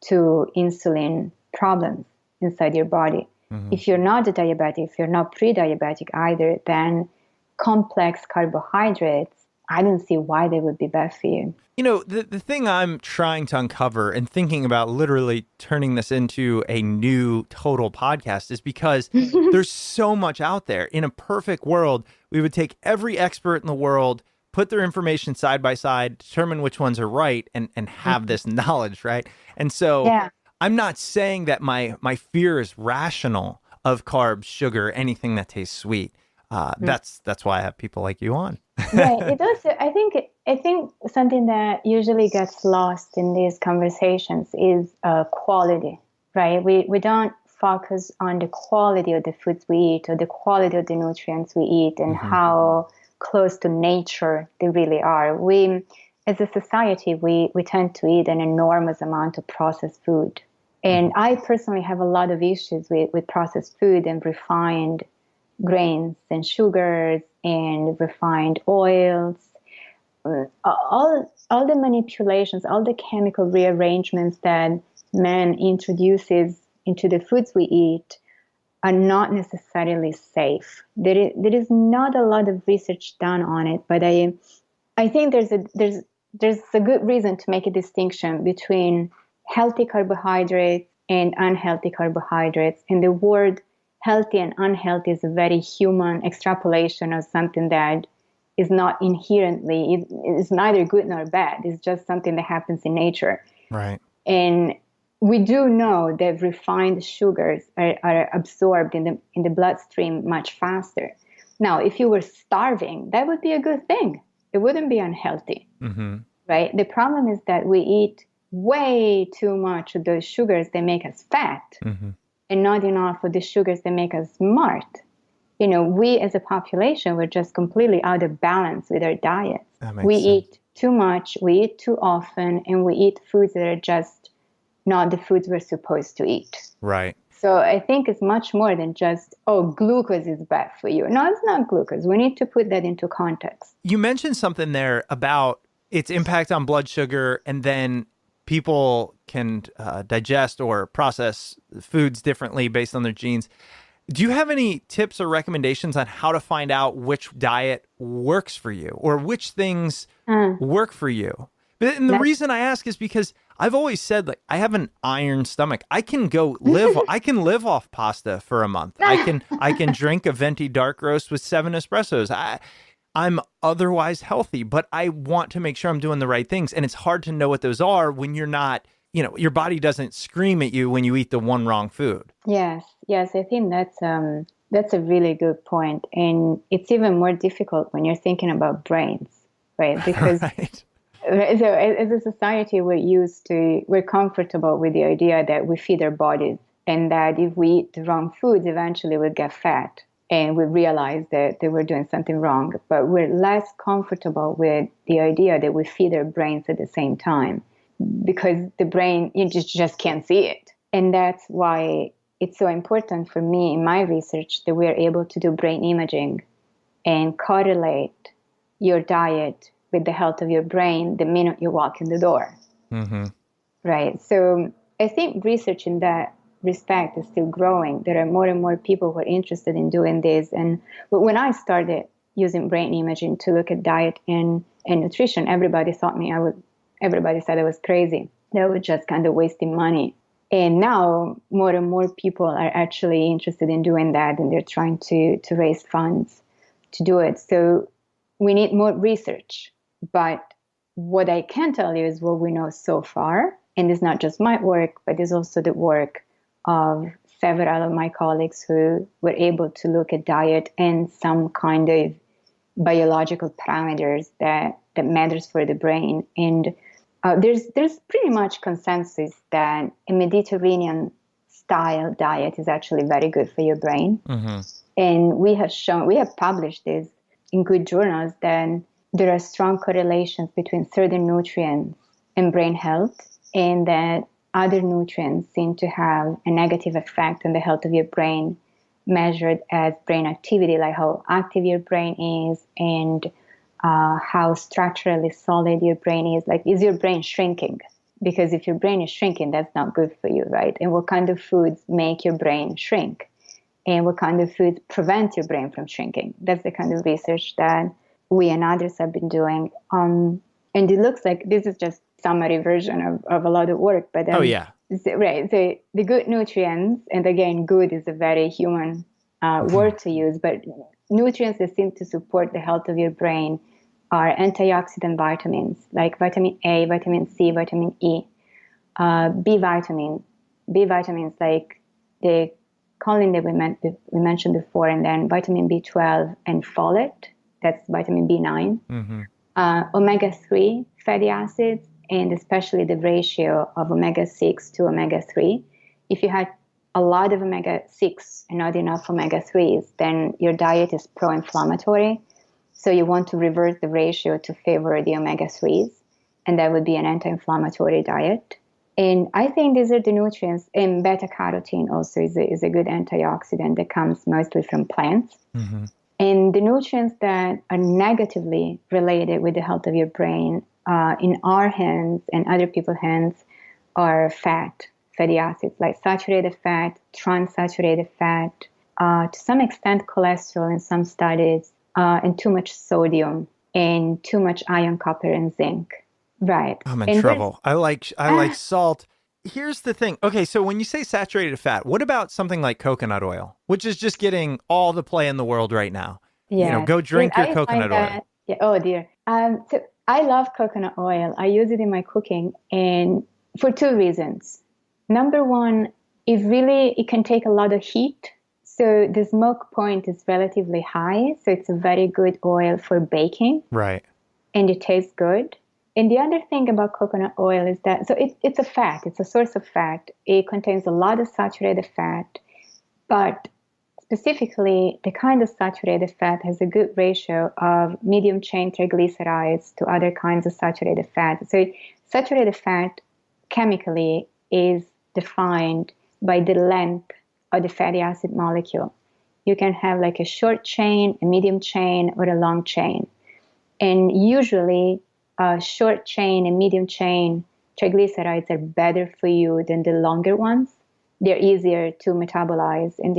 [SPEAKER 6] to insulin problems inside your body. If you're not a diabetic, if you're not pre-diabetic either, then complex carbohydrates, I don't see why they would be bad for you.
[SPEAKER 3] You know, the thing I'm trying to uncover and thinking about literally turning this into a new total podcast is because there's so much out there. In a perfect world, we would take every expert in the world, put their information side by side, determine which ones are right, and have this knowledge, right? And so I'm not saying that my fear is rational of carbs, sugar, anything that tastes sweet. That's why I have people like you on.
[SPEAKER 6] Right. It also, I think something that usually gets lost in these conversations is quality, right? We don't focus on the quality of the foods we eat or the quality of the nutrients we eat and how close to nature they really are. We, as a society, we tend to eat an enormous amount of processed food. And I personally have a lot of issues with processed food and refined grains and sugars and refined oils. All the manipulations, all the chemical rearrangements that man introduces into the foods we eat are not necessarily safe. There is not a lot of research done on it, but I think there's a good reason to make a distinction between healthy carbohydrates and unhealthy carbohydrates. And the word healthy and unhealthy is a very human extrapolation of something that is not inherently, it's neither good nor bad. It's just something that happens in nature.
[SPEAKER 3] Right.
[SPEAKER 6] And we do know that refined sugars are absorbed in the bloodstream much faster. Now, if you were starving, that would be a good thing. It wouldn't be unhealthy, right? The problem is that we eat way too much of those sugars that make us fat and not enough of the sugars that make us smart. We as a population, we're just completely out of balance with our diets. We eat too much, we eat too often, and we eat foods that are just not the foods we're supposed to eat.
[SPEAKER 3] Right.
[SPEAKER 6] So I think it's much more than just, glucose is bad for you. No, it's not glucose. We need to put that into context.
[SPEAKER 3] You mentioned something there about its impact on blood sugar, and then people can digest or process foods differently based on their genes. Do you have any tips or recommendations on how to find out which diet works for you or which things work for you? And the reason I ask is because I've always said, like, I have an iron stomach. I can live off pasta for a month. I can drink a venti dark roast with 7 espressos. I'm otherwise healthy, but I want to make sure I'm doing the right things. And it's hard to know what those are when you're not, your body doesn't scream at you when you eat the one wrong food.
[SPEAKER 6] Yes, I think that's a really good point. And it's even more difficult when you're thinking about brains, right? Because
[SPEAKER 3] Right.
[SPEAKER 6] So as a society, we're comfortable with the idea that we feed our bodies, and that if we eat the wrong foods, eventually we'll get fat. And we realize that we're doing something wrong. But we're less comfortable with the idea that we feed our brains at the same time, because the brain, you just can't see it. And that's why it's so important for me in my research that we're able to do brain imaging and correlate your diet with the health of your brain the minute you walk in the door. Right. So I think research in that respect is still growing. There are more and more people who are interested in doing this. And when I started using brain imaging to look at diet and nutrition, everybody said I was crazy. That was just kind of wasting money. And now more and more people are actually interested in doing that, and they're trying to raise funds to do it. So we need more research. But what I can tell you is what we know so far. And it's not just my work, but it's also the work of several of my colleagues who were able to look at diet and some kind of biological parameters that matters for the brain. And there's pretty much consensus that a Mediterranean style diet is actually very good for your brain. And we have published this in good journals that there are strong correlations between certain nutrients and brain health, and that other nutrients seem to have a negative effect on the health of your brain, measured as brain activity, like how active your brain is and how structurally solid your brain is. Like, is your brain shrinking? Because if your brain is shrinking, that's not good for you, right? And what kind of foods make your brain shrink? And what kind of foods prevent your brain from shrinking? That's the kind of research that we and others have been doing. And it looks like this is just summary version of a lot of work. But right. So the good nutrients, and again, good is a very human word to use, but nutrients that seem to support the health of your brain are antioxidant vitamins like vitamin A, vitamin C, vitamin E, B vitamins like the choline that we mentioned before, and then vitamin B12 and folate. That's vitamin B9. Omega-3 fatty acids, and especially the ratio of omega-6 to omega-3. If you had a lot of omega-6 and not enough omega-3s, then your diet is pro-inflammatory. So you want to reverse the ratio to favor the omega-3s, and that would be an anti-inflammatory diet. And I think these are the nutrients. And beta-carotene also is a good antioxidant that comes mostly from plants. And the nutrients that are negatively related with the health of your brain in our hands and other people's hands are fatty acids like saturated fat, transaturated fat, to some extent cholesterol in some studies, and too much sodium and too much iron, copper, and zinc. Right.
[SPEAKER 3] I'm in trouble. I like salt. Here's the thing. Okay, so when you say saturated fat, what about something like coconut oil, which is just getting all the play in the world right now?
[SPEAKER 6] Yeah.
[SPEAKER 3] Go drink your coconut oil.
[SPEAKER 6] Yeah. Oh dear. So I love coconut oil. I use it in my cooking, and for two reasons. Number one, it can take a lot of heat. So the smoke point is relatively high. So it's a very good oil for baking.
[SPEAKER 3] Right.
[SPEAKER 6] And it tastes good. And the other thing about coconut oil is that, so it's a fat, it's a source of fat. It contains a lot of saturated fat, but specifically the kind of saturated fat has a good ratio of medium chain triglycerides to other kinds of saturated fat. So saturated fat chemically is defined by the length of the fatty acid molecule. You can have like a short chain, a medium chain, or a long chain. And usually short chain and medium chain triglycerides are better for you than the longer ones. They're easier to metabolize and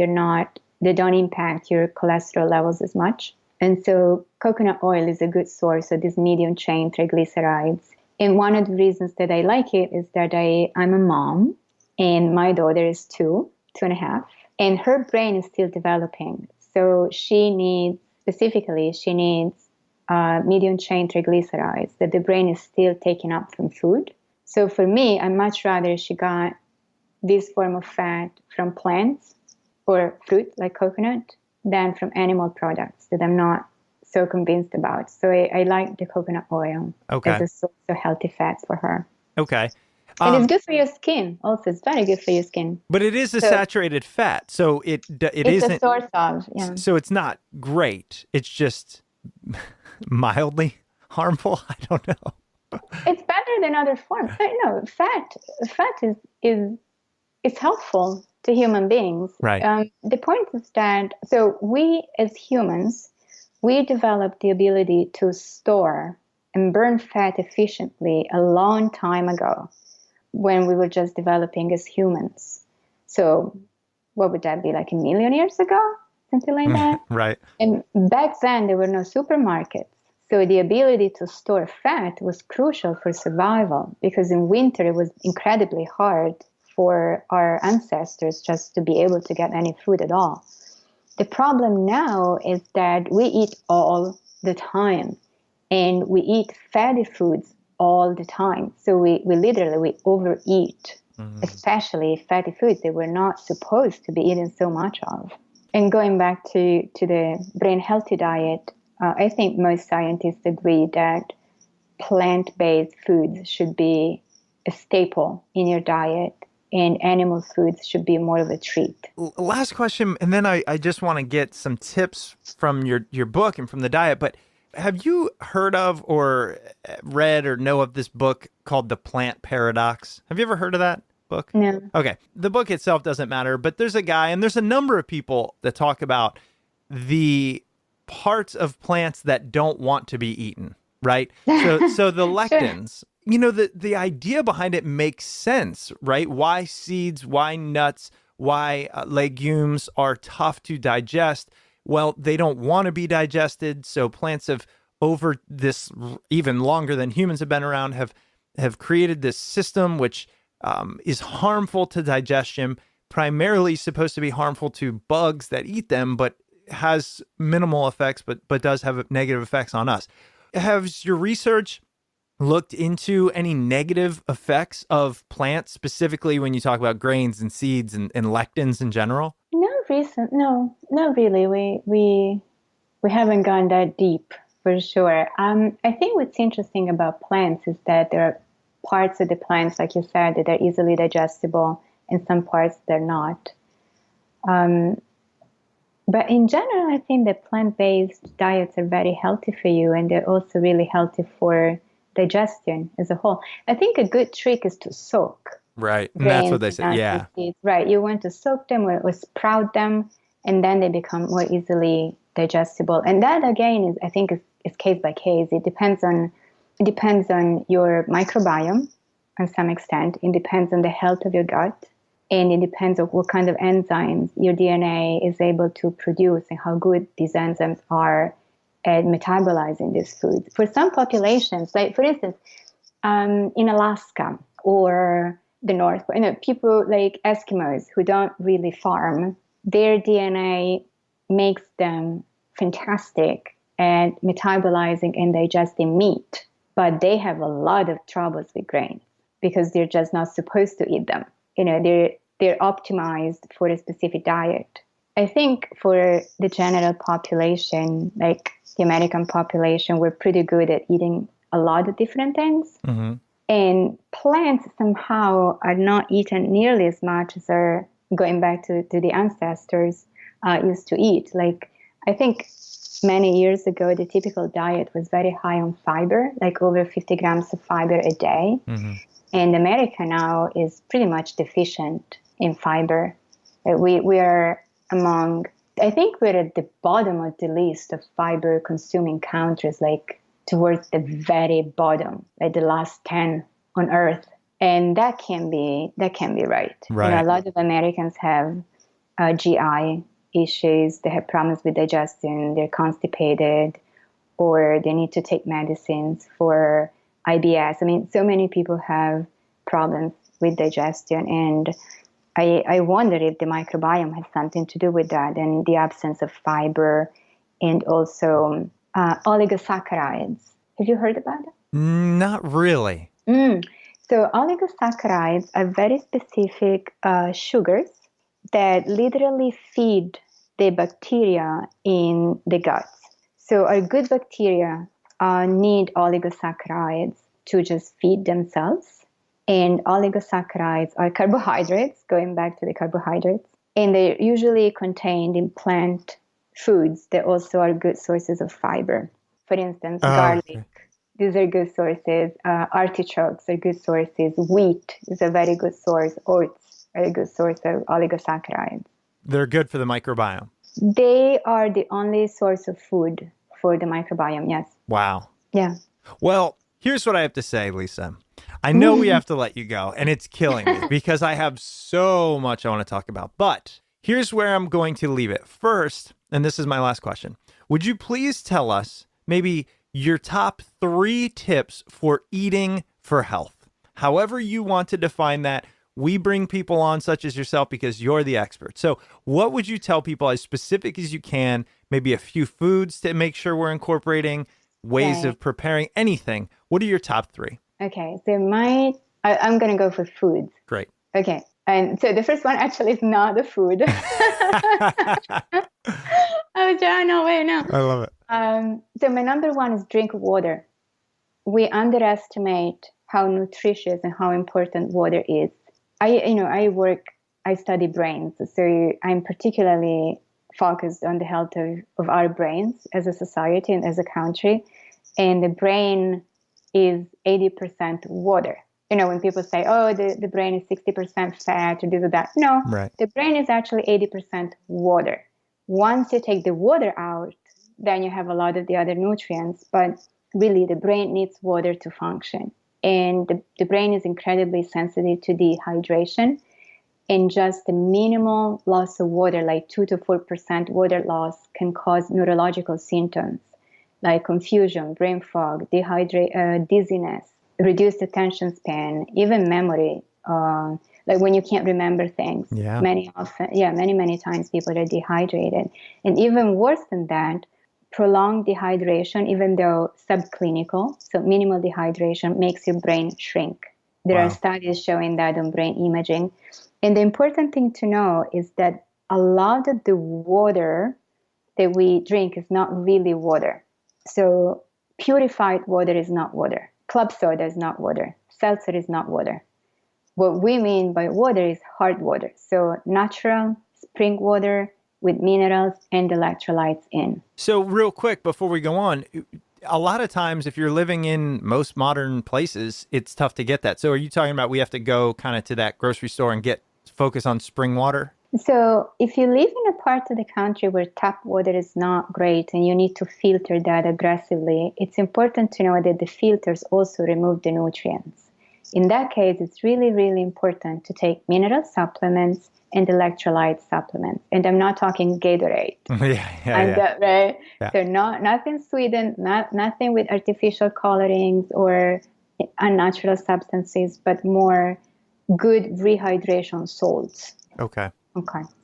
[SPEAKER 6] they don't impact your cholesterol levels as much. And so coconut oil is a good source of these medium chain triglycerides. And one of the reasons that I like it is that I'm a mom and my daughter is 2.5, and her brain is still developing. So she needs medium chain triglycerides that the brain is still taking up from food. So for me, I much rather she got this form of fat from plants or fruit like coconut than from animal products that I'm not so convinced about. So I like the coconut oil as a source of healthy fats for her.
[SPEAKER 3] Okay.
[SPEAKER 6] And it's good for your skin also. It's very good for your skin.
[SPEAKER 3] But it is a saturated fat, so it isn't
[SPEAKER 6] a source of, yeah.
[SPEAKER 3] So it's not great. It's just mildly harmful. I don't know.
[SPEAKER 6] It's better than other forms. No, fat is helpful to human beings.
[SPEAKER 3] Right.
[SPEAKER 6] The point is that, so we as humans, we developed the ability to store and burn fat efficiently a long time ago when we were just developing as humans. So what would that be, like 1 million years ago? Something like that.
[SPEAKER 3] Right.
[SPEAKER 6] And back then, there were no supermarkets. So the ability to store fat was crucial for survival because in winter, it was incredibly hard for our ancestors just to be able to get any food at all. The problem now is that we eat all the time and we eat fatty foods all the time. So we literally overeat, especially fatty foods that we're not supposed to be eating so much of. And going back to the brain healthy diet, I think most scientists agree that plant-based foods should be a staple in your diet and animal foods should be more of a treat.
[SPEAKER 3] Last question, and then I just want to get some tips from your book and from the diet, but have you heard of or read or know of this book called The Plant Paradox? Have you ever heard of that book?
[SPEAKER 6] No.
[SPEAKER 3] Okay. The book itself doesn't matter, but there's a guy and there's a number of people that talk about the parts of plants that don't want to be eaten, right? So the lectins, sure. The idea behind it makes sense, right? Why seeds, why nuts, why legumes are tough to digest. Well, they don't want to be digested. So plants have, over this even longer than humans have been around, have created this system which is harmful to digestion, primarily supposed to be harmful to bugs that eat them, but has minimal effects, but does have negative effects on us. Has your research looked into any negative effects of plants, specifically when you talk about grains and seeds and lectins in general?
[SPEAKER 6] No, not really. We haven't gone that deep for sure. I think what's interesting about plants is that there are parts of the plants, like you said, that are easily digestible, and some parts they're not. But in general, I think that plant-based diets are very healthy for you, and they're also really healthy for digestion as a whole. I think a good trick is to soak.
[SPEAKER 3] Right. And that's what they say. Yeah.
[SPEAKER 6] Seeds. Right. You want to soak them or sprout them, and then they become more easily digestible. And that, again, I think is case by case. It depends on your microbiome to some extent. It depends on the health of your gut. And it depends on what kind of enzymes your DNA is able to produce and how good these enzymes are at metabolizing these foods. For some populations, like for instance, in Alaska or the North, people like Eskimos who don't really farm, their DNA makes them fantastic at metabolizing and digesting meat, but they have a lot of troubles with grains because they're just not supposed to eat them. they're optimized for a specific diet. I think for the general population, like the American population, we're pretty good at eating a lot of different things.
[SPEAKER 3] Mm-hmm.
[SPEAKER 6] And plants somehow are not eaten nearly as much as are going back to the ancestors used to eat. Like, I think many years ago, the typical diet was very high on fiber, like over 50 grams of fiber a day.
[SPEAKER 3] Mm-hmm.
[SPEAKER 6] And America now is pretty much deficient in fiber. We are among, I think we're at the bottom of the list of fiber consuming countries, like towards the very bottom, like the last 10 on earth. And that can be right.
[SPEAKER 3] Right.
[SPEAKER 6] A lot of Americans have GI issues. They have problems with digestion. They're constipated, or they need to take medicines for IBS. I mean, so many people have problems with digestion, and I wonder if the microbiome has something to do with that, and the absence of fiber, and also oligosaccharides. Have you heard about it?
[SPEAKER 3] Not really.
[SPEAKER 6] So oligosaccharides are very specific sugars that literally feed the bacteria in the guts. So our good bacteria need oligosaccharides to just feed themselves. And oligosaccharides are carbohydrates, going back to the carbohydrates. And they're usually contained in plant foods that also are good sources of fiber. For instance, garlic. Okay. These are good sources. Artichokes are good sources. Wheat is a very good source. Oats are a good source of oligosaccharides.
[SPEAKER 3] They're good for the microbiome.
[SPEAKER 6] They are the only source of food for the microbiome, yes.
[SPEAKER 3] Wow.
[SPEAKER 6] Yeah.
[SPEAKER 3] Well, here's what I have to say, Lisa. I know we have to let you go, and it's killing me because I have so much I want to talk about. But here's where I'm going to leave it. First, and this is my last question, would you please tell us maybe your top 3 tips for eating for health? However you want to define that. We bring people on such as yourself because you're the expert. So what would you tell people as specific as you can, maybe a few foods to make sure we're incorporating, ways of preparing, anything? What are your top 3?
[SPEAKER 6] Okay, so I'm going to go for foods.
[SPEAKER 3] Great.
[SPEAKER 6] Okay, and so the first one actually is not a food. I was trying to wait now.
[SPEAKER 3] I love it.
[SPEAKER 6] So my number 1 is drink water. We underestimate how nutritious and how important water is. I study brains, so I'm particularly focused on the health of our brains as a society and as a country. And the brain is 80% water. When people say, oh, the brain is 60% fat or this or that. No, right. The brain is actually 80% water. Once you take the water out, then you have a lot of the other nutrients. But really, the brain needs water to function. And the brain is incredibly sensitive to dehydration. And just the minimal loss of water, like 2 to 4% water loss, can cause neurological symptoms like confusion, brain fog, dizziness, reduced attention span, even memory, like when you can't remember things. Yeah. Many times people are dehydrated. And even worse than that, prolonged dehydration, even though subclinical, so minimal dehydration, makes your brain shrink. There are studies showing that on brain imaging. And the important thing to know is that a lot of the water that we drink is not really water. So purified water is not water. Club soda is not water. Seltzer is not water. What we mean by water is hard water. So natural spring water with minerals and electrolytes in.
[SPEAKER 3] So real quick, before we go on, a lot of times if you're living in most modern places, it's tough to get that. So are you talking about we have to go kind of to that grocery store and focus on spring water?
[SPEAKER 6] So if you live in a part of the country where tap water is not great and you need to filter that aggressively, it's important to know that the filters also remove the nutrients. In that case, it's really, really important to take mineral supplements and electrolyte supplements. And I'm not talking Gatorade. Right? Yeah. So nothing sweetened, nothing with artificial colorings or unnatural substances, but more good rehydration salts.
[SPEAKER 3] Okay.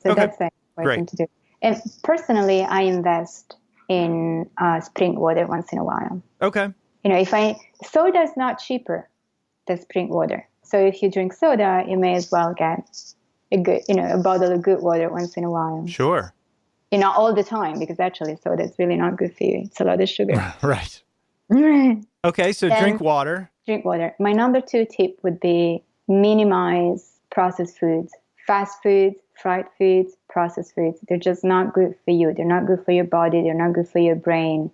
[SPEAKER 6] So that's very important to do. And personally, I invest in spring water once in a while.
[SPEAKER 3] Okay.
[SPEAKER 6] Soda is not cheaper than spring water. So if you drink soda, you may as well get a bottle of good water once in a while.
[SPEAKER 3] Sure.
[SPEAKER 6] Not all the time, because actually soda is really not good for you. It's a lot of sugar.
[SPEAKER 3] Right.
[SPEAKER 6] Right.
[SPEAKER 3] Okay, so
[SPEAKER 6] Then
[SPEAKER 3] drink water.
[SPEAKER 6] Drink water. My number 2 tip would be minimize processed foods, fast foods, fried foods, processed foods. They're just not good for you. They're not good for your body. They're not good for your brain.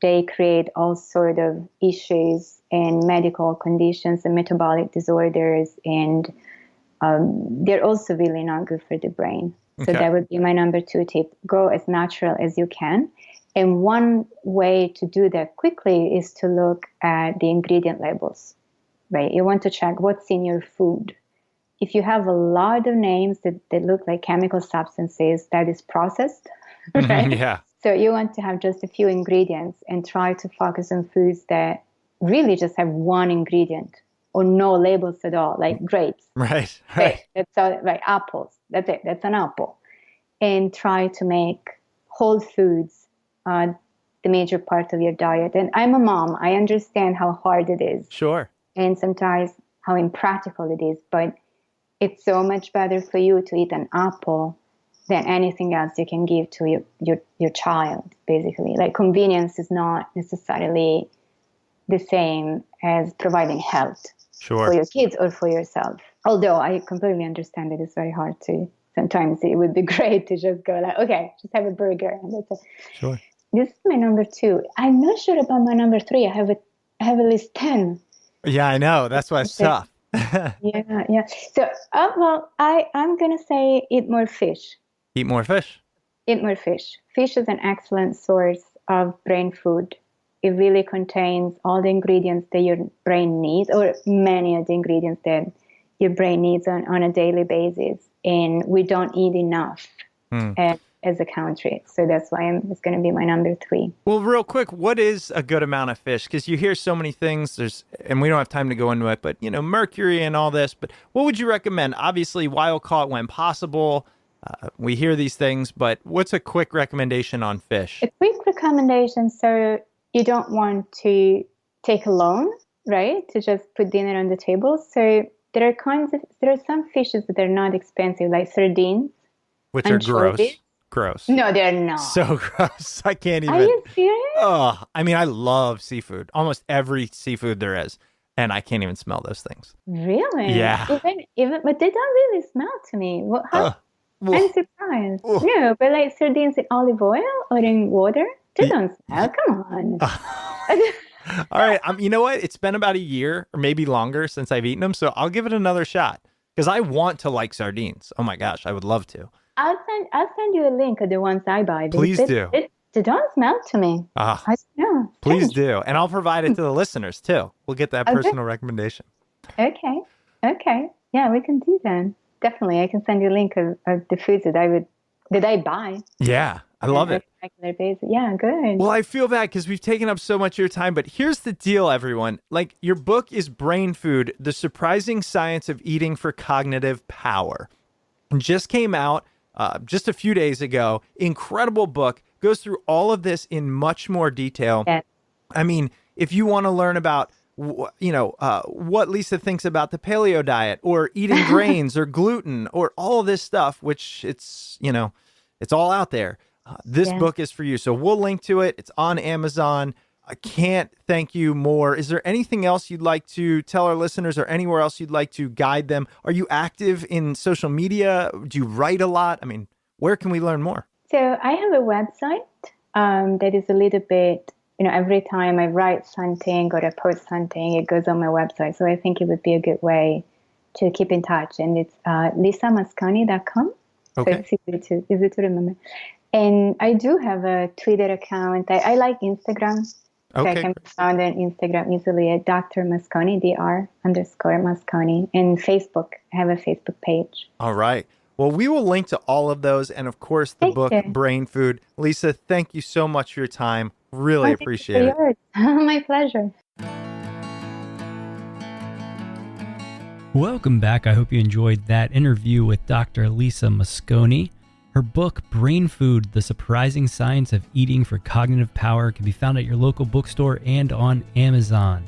[SPEAKER 6] They create all sort of issues and medical conditions and metabolic disorders, and they're also really not good for the brain. So that would be my number 2 tip. Go as natural as you can. And one way to do that quickly is to look at the ingredient labels, right? You want to check what's in your food. If you have a lot of names that look like chemical substances, that is processed, right?
[SPEAKER 3] Yeah.
[SPEAKER 6] So you want to have just a few ingredients and try to focus on foods that really just have one ingredient or no labels at all, like grapes.
[SPEAKER 3] Right.
[SPEAKER 6] Grapes, that's all, right? Apples. That's it. That's an apple. And try to make whole foods the major part of your diet. And I'm a mom. I understand how hard it is.
[SPEAKER 3] Sure.
[SPEAKER 6] And sometimes how impractical it is. But it's so much better for you to eat an apple than anything else you can give to your child, basically. Like, convenience is not necessarily the same as providing health for your kids or for yourself. Although I completely understand that it's very hard to. Sometimes it would be great to just go like, okay, just have a burger and that's it.
[SPEAKER 3] Sure.
[SPEAKER 6] This is my number 2. I'm not sure about my number 3. I have at least 10.
[SPEAKER 3] Yeah, I know. That's why it's tough.
[SPEAKER 6] Yeah. So, I'm going to say eat more fish.
[SPEAKER 3] Eat more fish.
[SPEAKER 6] Eat more fish. Fish is an excellent source of brain food. It really contains all the ingredients that your brain needs, or many of the ingredients that your brain needs on a daily basis. And we don't eat enough as a country. So that's why it's going to be my number 3.
[SPEAKER 3] Well, real quick, what is a good amount of fish? Because you hear so many things, and we don't have time to go into it, but, mercury and all this. But what would you recommend? Obviously, wild caught when possible. We hear these things, but what's a quick recommendation on fish?
[SPEAKER 6] A quick recommendation. So you don't want to take a loan, right? To just put dinner on the table. So there are some fishes that are not expensive, like sardines.
[SPEAKER 3] Which are gross.
[SPEAKER 6] No, they're not.
[SPEAKER 3] So gross. I can't even.
[SPEAKER 6] Are you serious?
[SPEAKER 3] Oh, I mean, I love seafood. Almost every seafood there is. And I can't even smell those things.
[SPEAKER 6] Really?
[SPEAKER 3] Yeah.
[SPEAKER 6] Even, but they don't really smell to me. I'm surprised. No, but like sardines in olive oil or in water, they don't smell. Come on.
[SPEAKER 3] All right. You know what? It's been about a year or maybe longer since I've eaten them. So I'll give it another shot because I want to like sardines. Oh my gosh. I would love to.
[SPEAKER 6] I'll send you a link of the ones I buy.
[SPEAKER 3] Please do.
[SPEAKER 6] They don't smell to me. I don't know.
[SPEAKER 3] Please do. And I'll provide it to the listeners too. We'll get that personal recommendation.
[SPEAKER 6] Okay. Yeah, we can do that. Definitely. I can send you a link of the foods that I buy.
[SPEAKER 3] Yeah. I love it.
[SPEAKER 6] Regular basis. Yeah, good.
[SPEAKER 3] Well, I feel bad because we've taken up so much of your time, but here's the deal, everyone. Like, your book is Brain Food, The Surprising Science of Eating for Cognitive Power. It just came out just a few days ago. Incredible book. Goes through all of this in much more detail.
[SPEAKER 6] Yeah.
[SPEAKER 3] I mean, if you want to learn about, what Lisa thinks about the paleo diet or eating grains or gluten or all of this stuff, which it's all out there. This book is for you. So we'll link to it. It's on Amazon. I can't thank you more. Is there anything else you'd like to tell our listeners or anywhere else you'd like to guide them? Are you active in social media? Do you write a lot? I mean, where can we learn more?
[SPEAKER 6] So I have a website that is a little bit, every time I write something or I post something, it goes on my website. So I think it would be a good way to keep in touch. And it's lisamosconi.com.
[SPEAKER 3] Okay.
[SPEAKER 6] So it's easy to remember. And I do have a Twitter account. I like Instagram. So I can be found on Instagram easily at Dr. Mosconi, Dr_Mosconi. And Facebook. I have a Facebook page.
[SPEAKER 3] All right. Well, we will link to all of those. And of course, the book, Brain Food. Lisa, thank you so much for your time. Really appreciate it.
[SPEAKER 6] My pleasure.
[SPEAKER 2] Welcome back. I hope you enjoyed that interview with Dr. Lisa Mosconi. Her book, Brain Food, The Surprising Science of Eating for Cognitive Power, can be found at your local bookstore and on Amazon.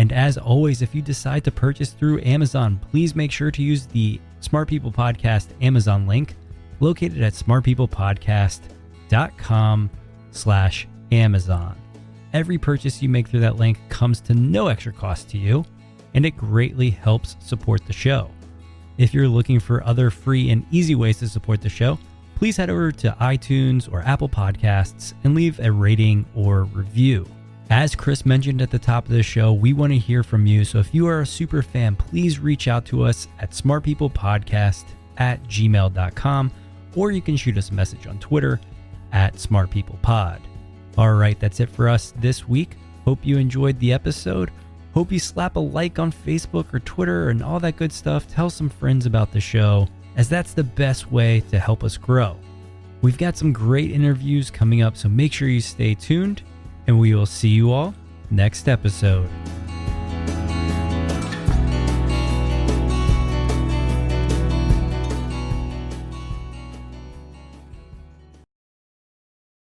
[SPEAKER 2] And as always, if you decide to purchase through Amazon, please make sure to use the Smart People Podcast Amazon link located at smartpeoplepodcast.com/Amazon. Every purchase you make through that link comes to no extra cost to you, and it greatly helps support the show. If you're looking for other free and easy ways to support the show, please head over to iTunes or Apple Podcasts and leave a rating or review. As Chris mentioned at the top of the show, we want to hear from you. So if you are a super fan, please reach out to us at smartpeoplepodcast@gmail.com, or you can shoot us a message on Twitter at smartpeoplepod. All right, that's it for us this week. Hope you enjoyed the episode. Hope you slap a like on Facebook or Twitter and all that good stuff. Tell some friends about the show, as that's the best way to help us grow. We've got some great interviews coming up, so make sure you stay tuned, and we will see you all next episode.